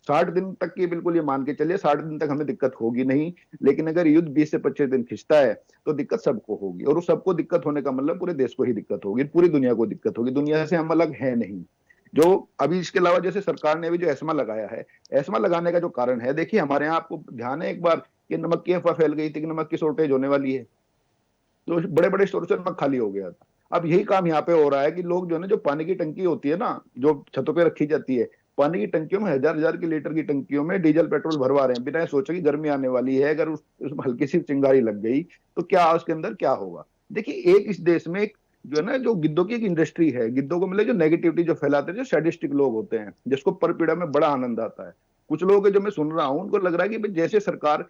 60 दिन तक की बिल्कुल ये मान के चलिए, 60 दिन तक हमें दिक्कत होगी नहीं। लेकिन अगर युद्ध 20 से 25 दिन खिंचता है तो दिक्कत सबको होगी, और उस सबको दिक्कत होने का मतलब पूरे देश को ही दिक्कत होगी, पूरी दुनिया को दिक्कत होगी। दुनिया से हम अलग है नहीं। जो अभी इसके अलावा जैसे सरकार ने भी जो एस्मा लगाया है, एस्मा लगाने का जो कारण है, देखिए हमारे यहाँ आपको ध्यान है एक बार कि नमक की अफवाह फैल गई थी कि नमक की शॉर्टेज होने वाली है, तो बड़े बड़े स्टोर से नमक खाली हो गया था। अब यही काम यहाँ पे हो रहा है कि लोग जो है ना, जो पानी की टंकी होती है ना, जो छतों पे रखी जाती है, पानी की टंकियों में हजार की लीटर की टंकियों में डीजल पेट्रोल भरवा रहे हैं, बिना सोचे कि गर्मी आने वाली है, अगर उसमें हल्की सी चिंगारी लग गई तो क्या उसके अंदर क्या होगा। देखिए एक इस देश में जो है ना, जो गिद्धों की एक इंडस्ट्री है, गिद्धों को मिले जो नेगेटिविटी जो फैलाते हैं, जो सैडिस्टिक लोग होते हैं, जिसको पर पीड़ा में बड़ा आनंद आता है। कुछ लोग जो मैं सुन रहा हूं उनको लग रहा है कि भाई जैसे सरकार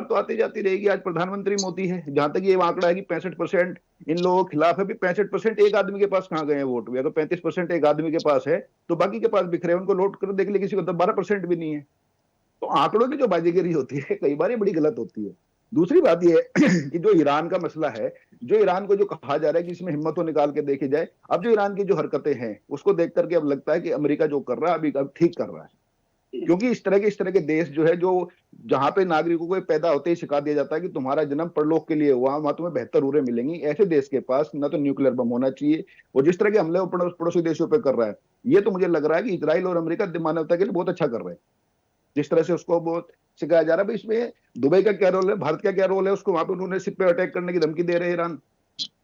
तो आती जाती रहेगी, आज प्रधानमंत्री मोदी है, जहां तक ये आंकड़ा है कि 65% इन लोगों के खिलाफ है। 65% एक आदमी के पास कहां गए हैं वोट भी? अगर 35% एक आदमी के पास है तो बाकी के पास बिखरे, उनको नोट कर देख ले, किसी को तो 12% भी नहीं है। तो आंकड़ों की जो बाजीगरी होती है कई बार ये बड़ी गलत होती है। दूसरी बात यह है कि जो ईरान का मसला है, जो ईरान को जो कहा जा रहा है कि इसमें हिम्मत हो निकाल के देखी जाए, अब जो ईरान की जो हरकतें हैं उसको देख करके अब लगता है कि अमेरिका जो कर रहा है अब ठीक कर रहा है। क्योंकि इस तरह के देश जो है, जो जहां पे नागरिकों को पैदा होते ही सिखा दिया जाता है कि तुम्हारा जन्म परलोक के लिए हुआ, वहां तुम्हें बेहतर उरे मिलेंगी, ऐसे देश के पास ना तो न्यूक्लियर बम होना चाहिए। और जिस तरह के हमले पड़ोसी देशों पे कर रहा है, ये तो मुझे लग रहा है कि इजराइल और अमेरिका मानवता के लिए बहुत अच्छा कर रहे हैं। जिस तरह से उसको बहुत सिखाया जा रहा है, इसमें दुबई का क्या रोल है, भारत का क्या रोल है, उसको वहां पे उन्होंने सिप पे अटैक करने की धमकी दे रहे हैं ईरान।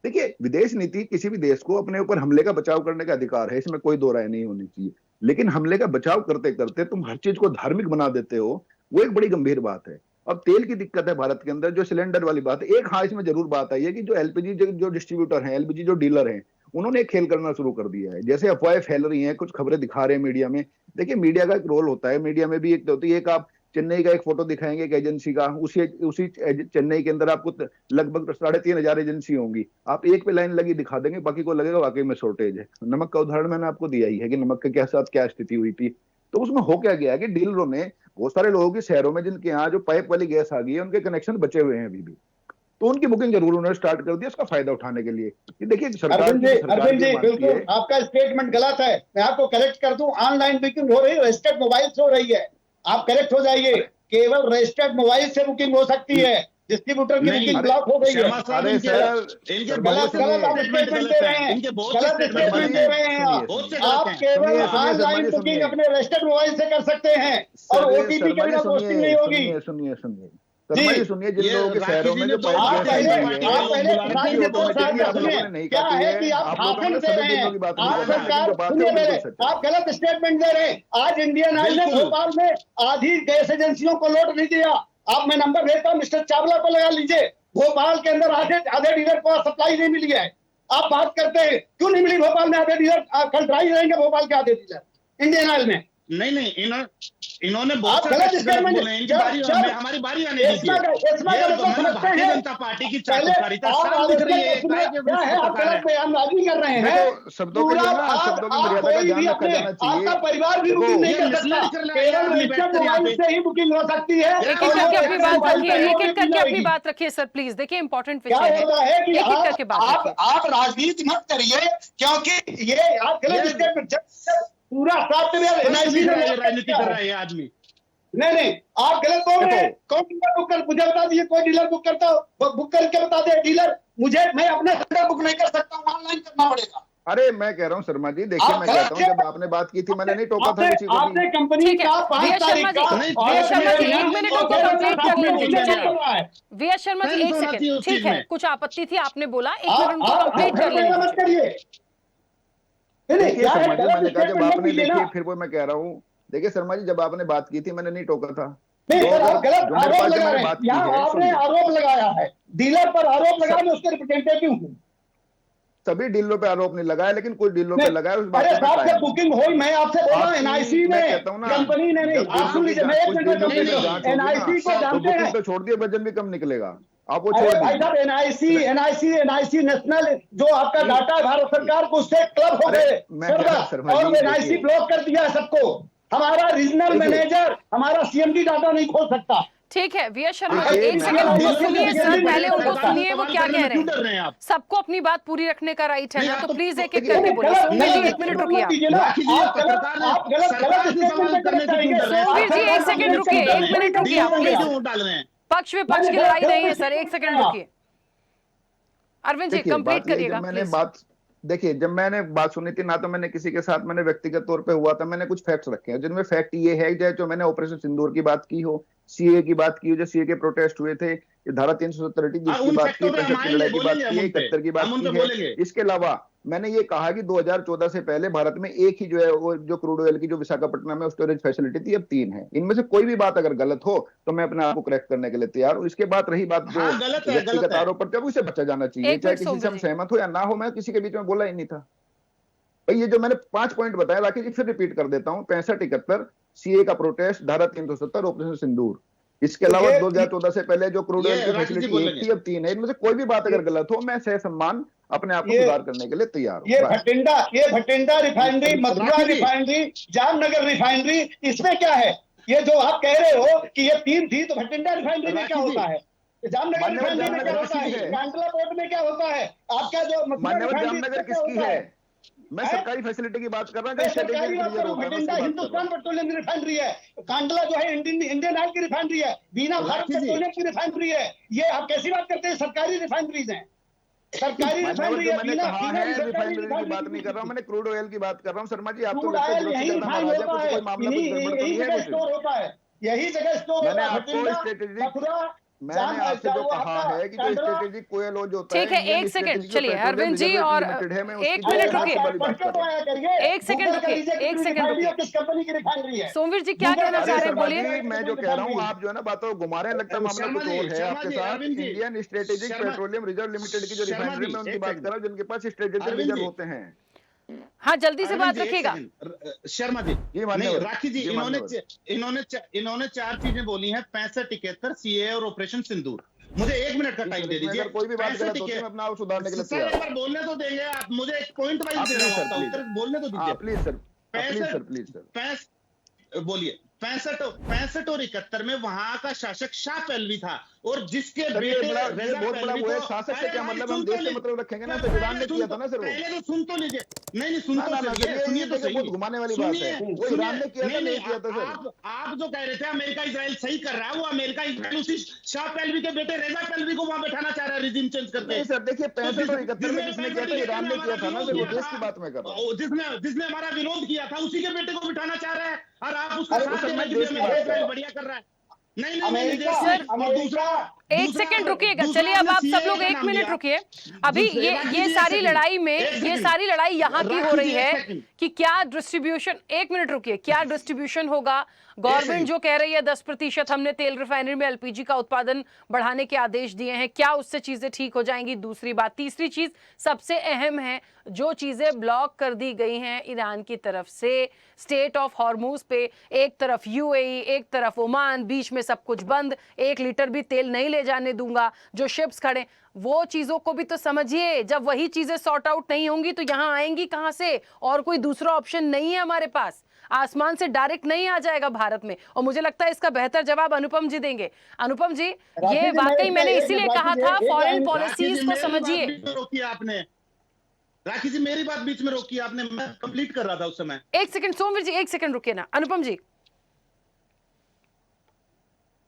देखिए विदेश नीति, किसी भी देश को अपने ऊपर हमले का बचाव करने का अधिकार है, इसमें कोई दो राय नहीं होनी चाहिए। लेकिन हमले का बचाव करते करते तुम हर चीज को धार्मिक बना देते हो, वो एक बड़ी गंभीर बात है। अब तेल की दिक्कत है भारत के अंदर, जो सिलेंडर वाली बात है। एक हाँ इसमें जरूर बात आई है कि जो एलपीजी जो डिस्ट्रीब्यूटर हैं, एलपीजी जो डीलर हैं, उन्होंने एक खेल करना शुरू कर दिया है। जैसे अफवाहें फैल रही हैं, कुछ खबरें दिखा रहे हैं मीडिया में। देखिए मीडिया का एक रोल होता है, मीडिया में भी एक होती है, एक आप चेन्नई का एक फोटो दिखाएंगे एक एजेंसी का, उसी चेन्नई के अंदर आपको लगभग 3,500 एजेंसी होंगी, आप एक पे लाइन लगी दिखा देंगे, बाकी को लगेगा वाकई में शॉर्टेज है। नमक का उदाहरण मैंने आपको दिया ही है कि नमक के साथ क्या स्थिति हुई थी। तो उसमें हो क्या गया कि डीलरों ने बहुत सारे लोगों के शहरों में जिनके यहाँ जो पाइप वाली गैस आ गई है, उनके कनेक्शन बचे हुए हैं अभी भी, तो उनकी बुकिंग जरूर उन्होंने स्टार्ट कर दिया इसका फायदा उठाने के लिए। देखिए अरविंद जी बिल्कुल आपका स्टेटमेंट गलत है, मैं आपको करेक्ट कर दूं। ऑनलाइन बुकिंग हो रही है, रजिस्टर्ड मोबाइल से हो रही है, आप करेक्ट हो जाइए। केवल रजिस्टर्ड मोबाइल से बुकिंग हो सकती है, डिस्ट्रीब्यूटर की बुकिंग ब्लॉक हो गई है। अरे सर, गलत स्टेटमेंट दे रहे हैं, गलत स्टेटमेंट दे रहे हैं आप केवल ऑनलाइन बुकिंग अपने रजिस्टर्ड मोबाइल से कर सकते हैं और ओटीपी के बिना पोस्टिंग नहीं होगी। सुनिए शर्मा जी सुनिए, जिन लोगों के शहरों में जो पाइप गैस आई हुई है, क्या है कि आप भाषण दे रहे हैं, आप सरकार आप गलत स्टेटमेंट दे रहे हैं। आज इंडियन ऑयल ने भोपाल में आधी गैस एजेंसियों को लोड नहीं दिया। आप मैं नंबर भेजता हूँ, मिस्टर चावला को लगा लीजिए। भोपाल के अंदर आधे डीलर को सप्लाई नहीं मिली है। आप बात करते हैं क्यों नहीं मिली भोपाल में आधे डीलर? कल ड्राई रहेंगे भोपाल के आधे डीलर इंडियन ऑयल में। नहीं, इन्होंने बहुत हमारी बारी आने दीजिए। भारतीय जनता पार्टी की चाटुकारिता साफ दिख रही है। आप गलत बयानबाजी कर रहे हैं। शब्दों की मर्यादा का ध्यान रखा जाना चाहिए। आपका परिवार भी बुकिंग नहीं कर सकता, केवल मोबाइल से ही बुकिंग हो सकती है। एक एक करके अपनी बात रखिए, एक एक करके अपनी बात रखिए सर प्लीज। देखिए इंपॉर्टेंट विषय है, एक एक करके बात रखिए। आप राजनीति मत करिए, क्योंकि ये आप गलत स्टेटमेंट पूरा राजनीति कर रहा है ये आदमी। नहीं, आप गलत बोल रहे हैं। कौन डीलर बुक कर, मुझे बता दीजिए। कोई डीलर बुक करता हो, बुक करके बता दे डीलर। मैं अपने सेंटर बुक नहीं कर सकता हूँ, ऑनलाइन करना पड़ेगा। अरे मैं कह रहा हूँ शर्मा जी, देखिए मैं कहता हूँ जब आपने बात की थी मैंने नहीं टोका था किसी को। आपने कंपनी का 5 तारीख का एक मिनट उनको कंप्लीट कर लीजिए। V S Sharma ji 1 second, ठीक है, कुछ आपत्ति थी आपने बोला, 1 मिनट उनको कंप्लीट कर लीजिए। देखिए शर्मा जी, मैंने कहा जब आपने देखिए फिर वो मैं कह रहा हूँ, देखिए शर्मा जी जब आपने बात की थी मैंने नहीं टोका था। गलत आरोप लगा रहे हैं, यहाँ आपने आरोप लगाया है, डीलर पर आरोप लगाया। मैं उसके रिप्रेजेंटेटिव हूँ। सभी डीलरों पे आरोप नहीं लगाया, लेकिन कुछ डीलरों पे लगाया। उस बात से बुकिंग हुई, मैं आपसे बोल रहा हूँ एनआईसी में, कंपनी ने नहीं। आप सुन लीजिए, मैं एनआईसी को जानते हैं तो छोड़ दिए, वजन भी कम निकलेगा। आप वो छोड़ भाई साहब, एनआईसी नेशनल जो आपका डाटा है भारत सरकार को, उससे क्लब हो गए और एनआईसी ब्लॉक कर दिया है सबको। हमारा रीजनल मैनेजर हमारा सीएमडी डाटा नहीं खोल सकता। ठीक है V S Sharma ji 1 second उनको सुनिए सर, पहले उनको सुनिए वो क्या कह रहे हैं। सबको अपनी बात पूरी रखने का राइट है ना, तो प्लीज एक एक करके बोलिए। सोमवीर जी 1 मिनट रुकिए। सोमवीर जी 1 सेकंड रुकिए, 1 मिनट रुकिए प्लीज। पक्ष विपक्ष की लड़ाई नहीं है सर, 1 सेकंड रुकिए। अरविंद जी कंप्लीट करिएगा प्लीज। देखिए जब मैंने बात सुनी थी ना, तो मैंने किसी के साथ मैंने व्यक्तिगत तौर पे हुआ था, मैंने कुछ फैक्ट्स रखे हैं जिनमें फैक्ट ये है जो मैंने ऑपरेशन सिंदूर की बात की हो, सीए की बात की हो, जो सीए के प्रोटेस्ट हुए थे, धारा 370 जिसकी बात की, 65 की लड़ाई की बात की, 71 की बात की है। इसके अलावा मैंने ये कहा कि 2014 से पहले भारत में एक ही जो है वो जो क्रूड ऑयल की जो विशाखापट्टनम में स्टोरेज फैसिलिटी थी, अब 3 है। इनमें से कोई भी बात अगर गलत हो तो मैं अपने आप को करेक्ट करने के लिए तैयार हूँ। इसके बाद रही बात जो व्यक्तिगत आरोप पर, जब उसे बचा जाना चाहिए, चाहे किसी से हम सहमत हो या ना हो। मैं किसी के बीच में बोला ही नहीं था भाई। ये जो मैंने 5 पॉइंट बताया, राकेश जी फिर रिपीट कर देता हूँ। 65-71 सीए का प्रोटेस्ट, धारा 370, ऑपरेशन सिंदूर। इसके अलावा 2014 से पहले जो क्रूड ऑयल की फैसिलिटी 1 थी, अब 3 है। इनमें से कोई भी बात अगर गलत हो, मैं सह सम्मान अपने आप को सुधार करने के लिए तैयार हूँ। ये Bathinda refinery, Mathura refinery, Jamnagar refinery, इसमें क्या है? ये जो आप कह रहे हो कि ये 3 थी, तो भटिंडा रिफाइनरी में क्या होता है? जामनगर रिफाइनरी में क्या होता है? कांडला पोर्ट में क्या होता है? आपका जो जामनगर किसकी है? मैं सरकारी फैसिलिटी की बात कर रहा हूँ। भटिंडा हिंदुस्तान पेट्रोलियम की रिफाइनरी है, कांडला जो है इंडियन ऑयल की रिफाइनरी है, बीना भारत पेट्रोलियम की रिफाइनरी है। ये आप कैसी बात करते हैं? सरकारी रिफाइनरीज हैं, सरकारी रिफाइनरी है। रिफाइनरी की बात नहीं कर रहा हूँ, मैंने क्रूड ऑयल की बात कर रहा हूँ। शर्मा जी आप तो यही जगह स्टोर मैंने आपसे जो कहा है कि जो स्ट्रेटेजिक कोयल जो होता है। ठीक है 1 सेकंड, चलिए अरविंद जी और 1 मिनट रुकिए, 1 सेकंड रुकिए, 1 सेकंड रुकिए। किस कंपनी की रिफाइनरी है? सोमवीर जी क्या कहना चाह रहे हैं, बोलिए। मैं जो कह रहा हूँ, आप जो है ना बातों घुमा रहे हैं, लगता है मामला कुछ और है आपके साथ। Indian strategic petroleum reserve limited की जो रिफाइनरी में उनकी बात कर रहा हूँ, जिनके पास स्ट्रेटेजिक रिजर्व होते हैं। हाँ जल्दी से बात रखिएगा। शर्मा जी नहीं, राखी जी इन्होंने 4 चीजें बोली हैं, 65-71 सीए और ऑपरेशन सिंदूर। मुझे 1 मिनट का टाइम दे दीजिए। कोई भी बात गलत होती है, अपना आप सुधारने के लिए तैयार। सर बोलने तो देंगे आप मुझे, एक पॉइंट वाइज दे रहा हूं, उत्तर बोलने तो दीजिए प्लीज सर। बोलिए। 65 और 71 में वहां का शासक शाह पहलवी था, और जिसके बेटे बहुत बड़ा वो है। शासक से क्या मतलब? हम देश से मतलब रखेंगे ना, ईरान ने किया था ना सर। पहले तो सुन तो लीजिए। नहीं सुन तो सुनिए, तो बहुत घुमाने वाली बात है। वो ईरान ने किया था, नहीं किया था सर। आप जो कह रहे थे अमेरिका इजराइल सही कर रहा है, वो अमेरिका इजराइल उसी शाह पहलवी के बेटे रेजा पहलवी को वहां बैठाना चाह रहा है, रिजीम चेंज करके। नहीं सर देखिए 65 और 71 में किसने किया था? ईरान ने किया था ना सर। वो देश की बात मैं कर रहा हूँ। जिसने हमारा विरोध किया था, उसी के बेटे को बिठाना चाह रहा है, और आप उसको बढ़िया कर रहा है। अमेरिका एक सेकंड रुकिएगा, चलिए अब आप सब लोग 1 मिनट रुकिए। अभी ये सारी लड़ाई में यहाँ की हो रही है कि क्या डिस्ट्रीब्यूशन, 1 मिनट रुकिए, क्या डिस्ट्रीब्यूशन होगा? गवर्नमेंट जो कह रही है 10% हमने तेल रिफाइनरी में एलपीजी का उत्पादन बढ़ाने के आदेश दिए हैं, क्या उससे चीजें ठीक हो जाएंगी? दूसरी बात, तीसरी चीज सबसे अहम है, जो चीजें ब्लॉक कर दी गई हैं ईरान की तरफ से, स्टेट ऑफ हॉर्मूज पे, एक तरफ यूएई, एक तरफ ओमान, बीच में सब कुछ बंद, 1 लीटर भी तेल नहीं ले जाने दूंगा, जो शिप्स खड़े, वो चीजों को भी तो समझिए। जब वही चीजें सॉर्ट आउट नहीं होंगी तो यहां आएंगी कहां से? और कोई दूसरा ऑप्शन नहीं है हमारे पास, आसमान से डायरेक्ट नहीं आ जाएगा भारत में। और मुझे लगता है इसका बेहतर जवाब अनुपम जी देंगे। अनुपम जी, ये वाकई मैंने इसीलिए कहा था, फॉरेन पॉलिसीज को समझिए। रोकिए आपने, राखी जी मेरी बात बीच में रोकी आपने, मैं कंप्लीट कर रहा था उस समय। 1 सेकंड सोमवीर जी, 1 सेकंड रुकिए ना। अनुपम जी,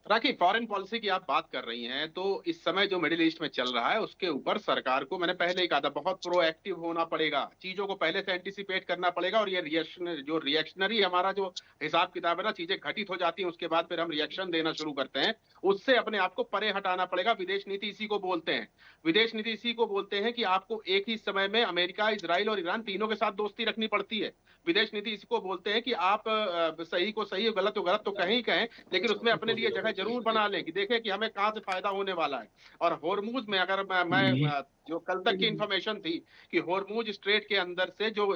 राखी, फॉरेन पॉलिसी की आप बात कर रही हैं, तो इस समय जो मिडिल ईस्ट में चल रहा है उसके ऊपर सरकार को, मैंने पहले ही कहा था, बहुत प्रोएक्टिव होना पड़ेगा, चीजों को पहले से एंटिसिपेट करना पड़ेगा। और ये रिएक्शनरी हमारा जो हिसाब किताब है ना, चीजें घटित हो जाती हैं उसके बाद फिर हम रिएक्शन देना शुरू करते हैं, उससे अपने आप को परे हटाना पड़ेगा। विदेश नीति इसी को बोलते हैं, विदेश नीति इसी को बोलते हैं कि आपको एक ही समय में अमेरिका, इजराइल और ईरान तीनों के साथ दोस्ती रखनी पड़ती है। विदेश नीति इसको बोलते हैं कि आप सही को सही, गलत को गलत तो कहीं ही कहें, लेकिन उसमें अपने लिए जगह जरूर बना लें कि देखें कि हमें कहां से फायदा होने वाला है। और होर्मुज में अगर मैं जो कल तक की इंफॉर्मेशन थी कि होर्मुज स्ट्रेट के अंदर से जो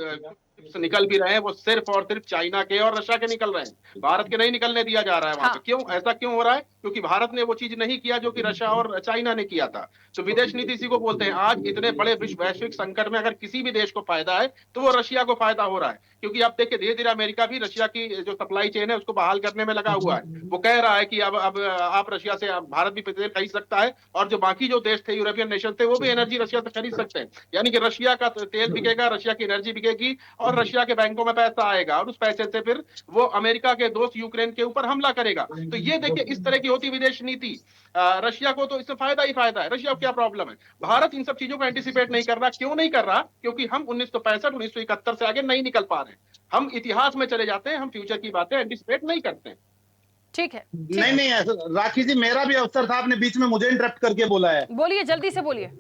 निकल भी रहे हैं वो सिर्फ और सिर्फ चाइना के और रशिया के निकल रहे हैं, भारत के नहीं निकलने दिया जा रहा है वहां पे। क्यों ऐसा क्यों हो रहा है? क्योंकि भारत ने वो चीज नहीं किया जो कि रशिया और चाइना ने किया था। तो विदेश नीति इसी को बोलते हैं। आज इतने बड़े वैश्विक संकट में अगर किसी भी देश को फायदा है तो वो रशिया को फायदा हो रहा है, क्योंकि अब देखिए धीरे धीरे अमेरिका भी रशिया की जो सप्लाई चेन है उसको बहाल करने में लगा हुआ है। वो कह रहा है कि अब आप रशिया से, भारत भी तेल खरीद सकता है और जो बाकी जो देश थे, यूरोपियन नेशन थे, वो भी एनर्जी रशिया से खरीद सकते हैं। यानी कि रशिया का तेल बिकेगा, रशिया की एनर्जी बिकेगी और रशिया के बैंकों में पैसा आएगा और उस पैसे से फिर वो अमेरिका के दोस्त यूक्रेन के ऊपर हमला करेगा। तो ये देखिए इस तरह की होती विदेश नीति। रशिया को तो इससे फायदा ही फायदा है। रशिया को क्या प्रॉब्लम है? भारत इन सब चीजों को एंटिसिपेट नहीं कर रहा। क्यों नहीं कर रहा? क्योंकि हम 1965 1971 से आगे नहीं निकल पा रहे हैं। हम इतिहास में चले जाते हैं, हम फ्यूचर की बातें एंटिसिपेट नहीं करते हैं। ठीक है। नहीं राखी जी, मेरा भी अवसर था, आपने बीच में मुझे इंटरप्ट करके बोला है। बोलिए, जल्दी से बोलिए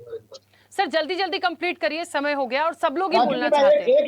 सर, जल्दी कंप्लीट करिए, समय हो गया और सब लोग ही बोलना चाहते हैं।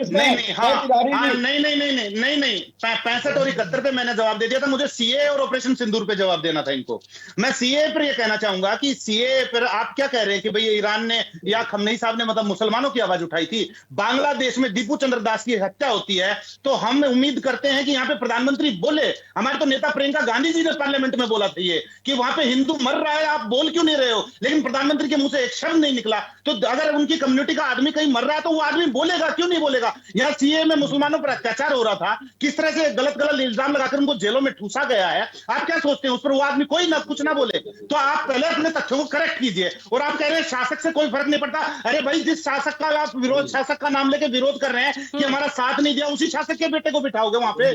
नहीं 65 और 71 पे मैंने जवाब दे दिया था। मुझे सीए और ऑपरेशन सिंदूर पे जवाब देना था इनको। मैं सीए पर ये कहना चाहूंगा कि सीए पर आप क्या कह रहे हैं कि भाई ईरान ने या खमनेई साहब ने मतलब मुसलमानों की आवाज उठाई थी। बांग्लादेश में दीपू चंद्र दास की हत्या होती है तो हम उम्मीद करते हैं कि यहाँ पे प्रधानमंत्री बोले। हमारे तो नेता प्रियंका गांधी जी ने पार्लियामेंट में बोला था ये कि वहां पे हिंदू मर रहा है, आप बोल क्यों नहीं रहे हो? लेकिन प्रधानमंत्री के मुंह से एक शब्द नहीं निकला। तो अगर उनकी कम्युनिटी का आदमी कहीं मर रहा है तो वो आदमी बोलेगा, क्यों नहीं बोलेगा? यहाँ सीए में मुसलमानों पर अत्याचार हो रहा था, किस तरह से गलत इल्जाम लगाकर उनको जेलों में ठूसा गया है। आप क्या सोचते हैं उस पर वो आदमी कोई ना कुछ ना बोले? तो आप पहले अपने तथ्यों को करेक्ट कीजिए। और आप कह रहे हैं शासक से कोई फर्क नहीं पड़ता। अरे भाई, जिस शासक का आप विरोध, शासक का नाम लेके विरोध कर रहे हैं कि हमारा साथ नहीं दिया, उसी शासक के बेटे को बिठाओगे वहां पे?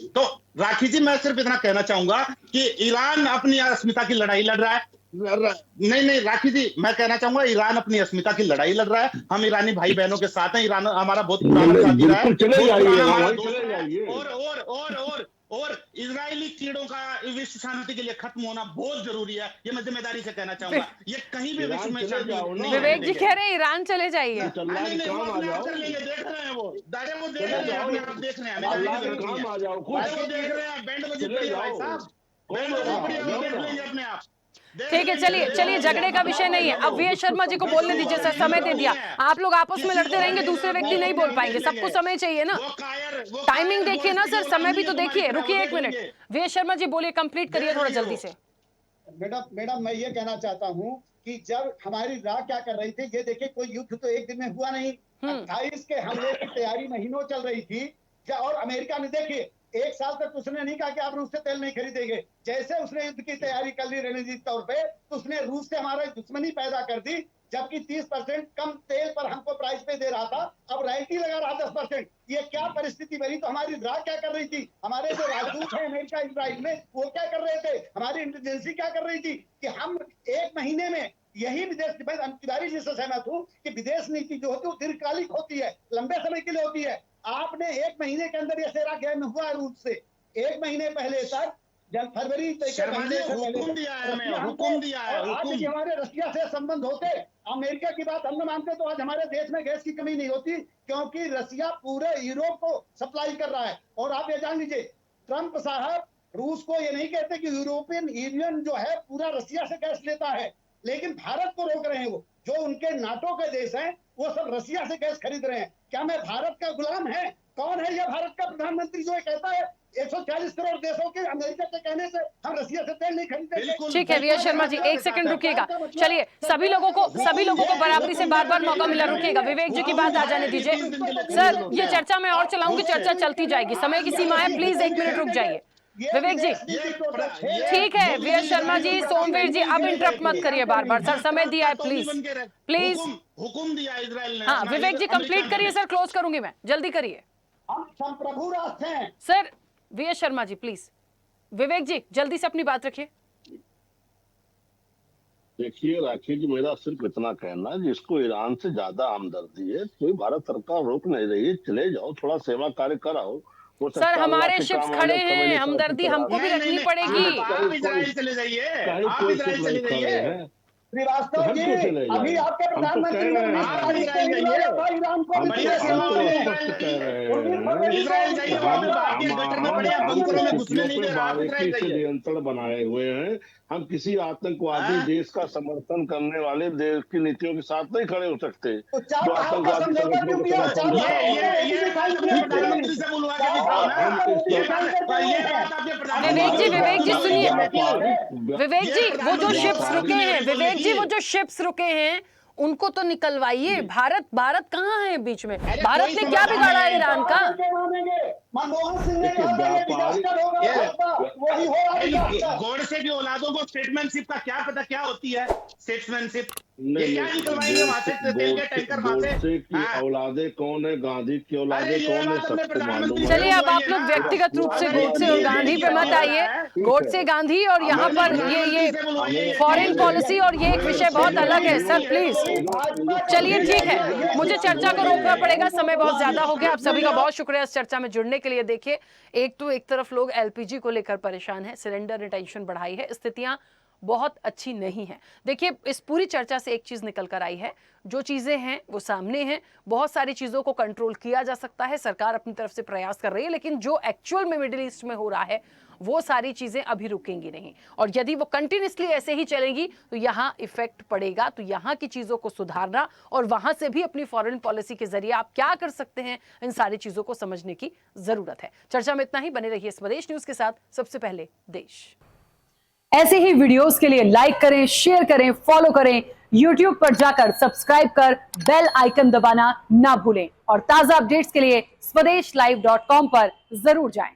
तो राखी जी, मैं सिर्फ इतना कहना चाहूंगा कि ईरान अपनी अस्मिता की लड़ाई लड़ रहा है। नहीं राखी जी, मैं कहना चाहूंगा ईरान अपनी अस्मिता की लड़ाई लड़ रहा है। हम ईरानी भाई बहनों के साथ हैं। ईरान हमारा बहुत पुराना साथी रहा है। और इजरायली कीड़ों का विश्व शांति के लिए खत्म होना बहुत जरूरी है। ये मैं जिम्मेदारी से कहना चाहूंगा। ये कहीं भी विश्व में विवेक जी कह रहे हैं ईरान चले जाइए। देख रहे हैं वो देख रहे हैं, अपने आप देख रहे हैं, देख रहे हैं। बैंड बजी पड़ी है भाई साहब, बैंड बजी पड़ी है, देख लेंगे अपने आप। ठीक है, चलिए झगड़े का विषय नहीं है। अब वीएस शर्मा जी को बोलने दीजिए सर, समय दे दिया। आप लोग आपस में लड़ते रहेंगे, दूसरे व्यक्ति नहीं बोल पाएंगे। सबको समय चाहिए ना, टाइमिंग देखिए ना सर, समय भी तो देखिए। रुकिए 1 मिनट, वीएस शर्मा जी बोलिए, कंप्लीट करिए थोड़ा जल्दी से। मैडम मैं ये कहना चाहता हूँ कि जब हमारी राह क्या कर रही थी, ये देखिए कोई युद्ध तो एक दिन में हुआ नहीं। 28 के हमले की तैयारी महीनों चल रही थी। और अमेरिका ने देखिए 1 साल तक उसने नहीं कहा कि आप रूस से तेल नहीं खरीदेंगे। जैसे उसने युद्ध की तैयारी कर ली रणनीतिक तौर पे, तो उसने रूस से हमारा दुश्मनी पैदा कर दी। जबकि 30% कम तेल पर हमको प्राइस पे दे रहा था, अब रॉयल्टी लगा रहा 10%। ये क्या परिस्थिति बनी? तो हमारी राह क्या कर रही थी? हमारे जो राजदूत हैं अमेरिका इजराइल में, वो क्या कर रहे थे? हमारी इंटेलिजेंसी क्या कर रही थी कि हम 1 महीने में यही विदेश, मैं तिवारी जी से सहमत हूँ कि विदेश नीति जो होती है वो दीर्घकालिक होती है, लंबे समय के लिए होती है। आपने 1 महीने के अंदर ये सेरा गैम हुआ रूस से। 1 महीने पहले तक फरवरी हुकुम दिया है हमें, हुकुम दिया है, हुकुम। आज हमारे रशिया से संबंध होते, अमेरिका की बात हम न मानते तो आज हमारे देश में गैस की कमी नहीं होती, क्योंकि रशिया पूरे यूरोप को सप्लाई कर रहा है। और आप ये जान लीजिए, ट्रंप साहब रूस को ये नहीं कहते कि यूरोपियन यूनियन जो है पूरा रशिया से गैस लेता है, लेकिन भारत को रोक रहे हैं। वो जो उनके नाटो के देश हैं वो सब रशिया से गैस खरीद रहे हैं। क्या मैं भारत का गुलाम है? कौन है यह भारत का प्रधानमंत्री जो ये कहता है 140 करोड़ देशों के अमेरिका के कहने से हम रशिया से तेल नहीं खरीदते? ठीक है वी शर्मा जी, एक सेकंड रुकिएगा। चलिए, सभी लोगों को बराबरी से बार बार मौका मिला। रुकिएगा, विवेक जी की बात आ जाने दीजिए। सर, ये चर्चा मैं और चलाऊंगी, चर्चा चलती जाएगी, समय की सीमा है, प्लीज 1 मिनट रुक जाइए। विवेक जी ठीक है, वी शर्मा जी, सोमवीर जी, अब इंटरप्ट मत करिए बार बार। सर समय दिया है, प्लीज प्लीज। हुकुम दिया इजराइल ने। हाँ विवेक जी कंप्लीट करिए सर, क्लोज करूंगी मैं, जल्दी करिए। हम संप्रभु राष्ट्र हैं sir. V Sharma ji please. Vivek ji जल्दी से अपनी बात रखिए। देखिए राखी जी, मेरा सिर्फ इतना कहना है, जिसको ईरान से ज्यादा हमदर्दी है कोई भारत सरकार रोक नहीं रही है, चले जाओ, थोड़ा सेवा कार्य कराओ। सर हमारे शिप्स खड़े हैं, हमदर्दी हमको भी रखनी पड़ेगी। आप इजराइल चले जाइए, आप इजराइल चले जाइए। श्रीवास्तव जी, अभी आपके प्रधानमंत्री नियंत्रण बनाए हुए हैं। हम किसी आतंकवादी देश का समर्थन करने वाले देश की नीतियों के साथ नहीं खड़े हो सकते। जो आतंकवादी विवेक जी सुनिए, विवेक जी वो जो शिप्स रुके हैं, विवेक जी वो जो शिप्स रुके हैं उनको तो निकलवाइए। भारत कहाँ है बीच में? भारत ने क्या बिगाड़ा है ईरान का? गोडसे की औलादों को स्टेटमैनशिप का क्या पता क्या होती है? स्टेटमैनशिप क्या निकलवाएंगे वहां से तेल के टैंकर? गोडसे की औलादे कौन है, गांधी की औलादे कौन है, सबको मालूम है। चलिए अब आप लोग व्यक्तिगत रूप से गोडसे और गांधी पे मत आइए। गोडसे गांधी और यहाँ पर ये फॉरेन पॉलिसी और ये एक विषय बहुत अलग है। सर प्लीज चलिए, ठीक है, मुझे चर्चा को रोकना पड़ेगा, समय बहुत ज्यादा हो गया। आप सभी का बहुत शुक्रिया इस चर्चा में जुड़ने के लिए। देखिए, एक तरफ लोग एलपीजी को लेकर परेशान हैं, सिलेंडर ने टेंशन बढ़ाई है, स्थितियां बहुत अच्छी नहीं है। देखिए, इस पूरी चर्चा से एक चीज निकल कर आई है, जो चीजें हैं वो सामने हैं, बहुत सारी चीजों को कंट्रोल किया जा सकता है, सरकार अपनी तरफ से प्रयास कर रही है, लेकिन जो एक्चुअल में मिडिल ईस्ट में हो रहा है वो सारी चीजें अभी रुकेंगी नहीं। और यदि वो कंटिन्यूसली ऐसे ही चलेंगी तो यहां इफेक्ट पड़ेगा। तो यहां की चीजों को सुधारना और वहां से भी अपनी फॉरेन पॉलिसी के जरिए आप क्या कर सकते हैं, इन सारी चीजों को समझने की जरूरत है। चर्चा में इतना ही, बने रहिए स्वदेश न्यूज के साथ। सबसे पहले देश। ऐसे ही वीडियोस के लिए लाइक करें, शेयर करें, फॉलो करें, YouTube पर जाकर सब्सक्राइब कर बेल आइकन दबाना ना भूलें। और ताजा अपडेट्स के लिए स्वदेशलाइव.com पर जरूर जाएं।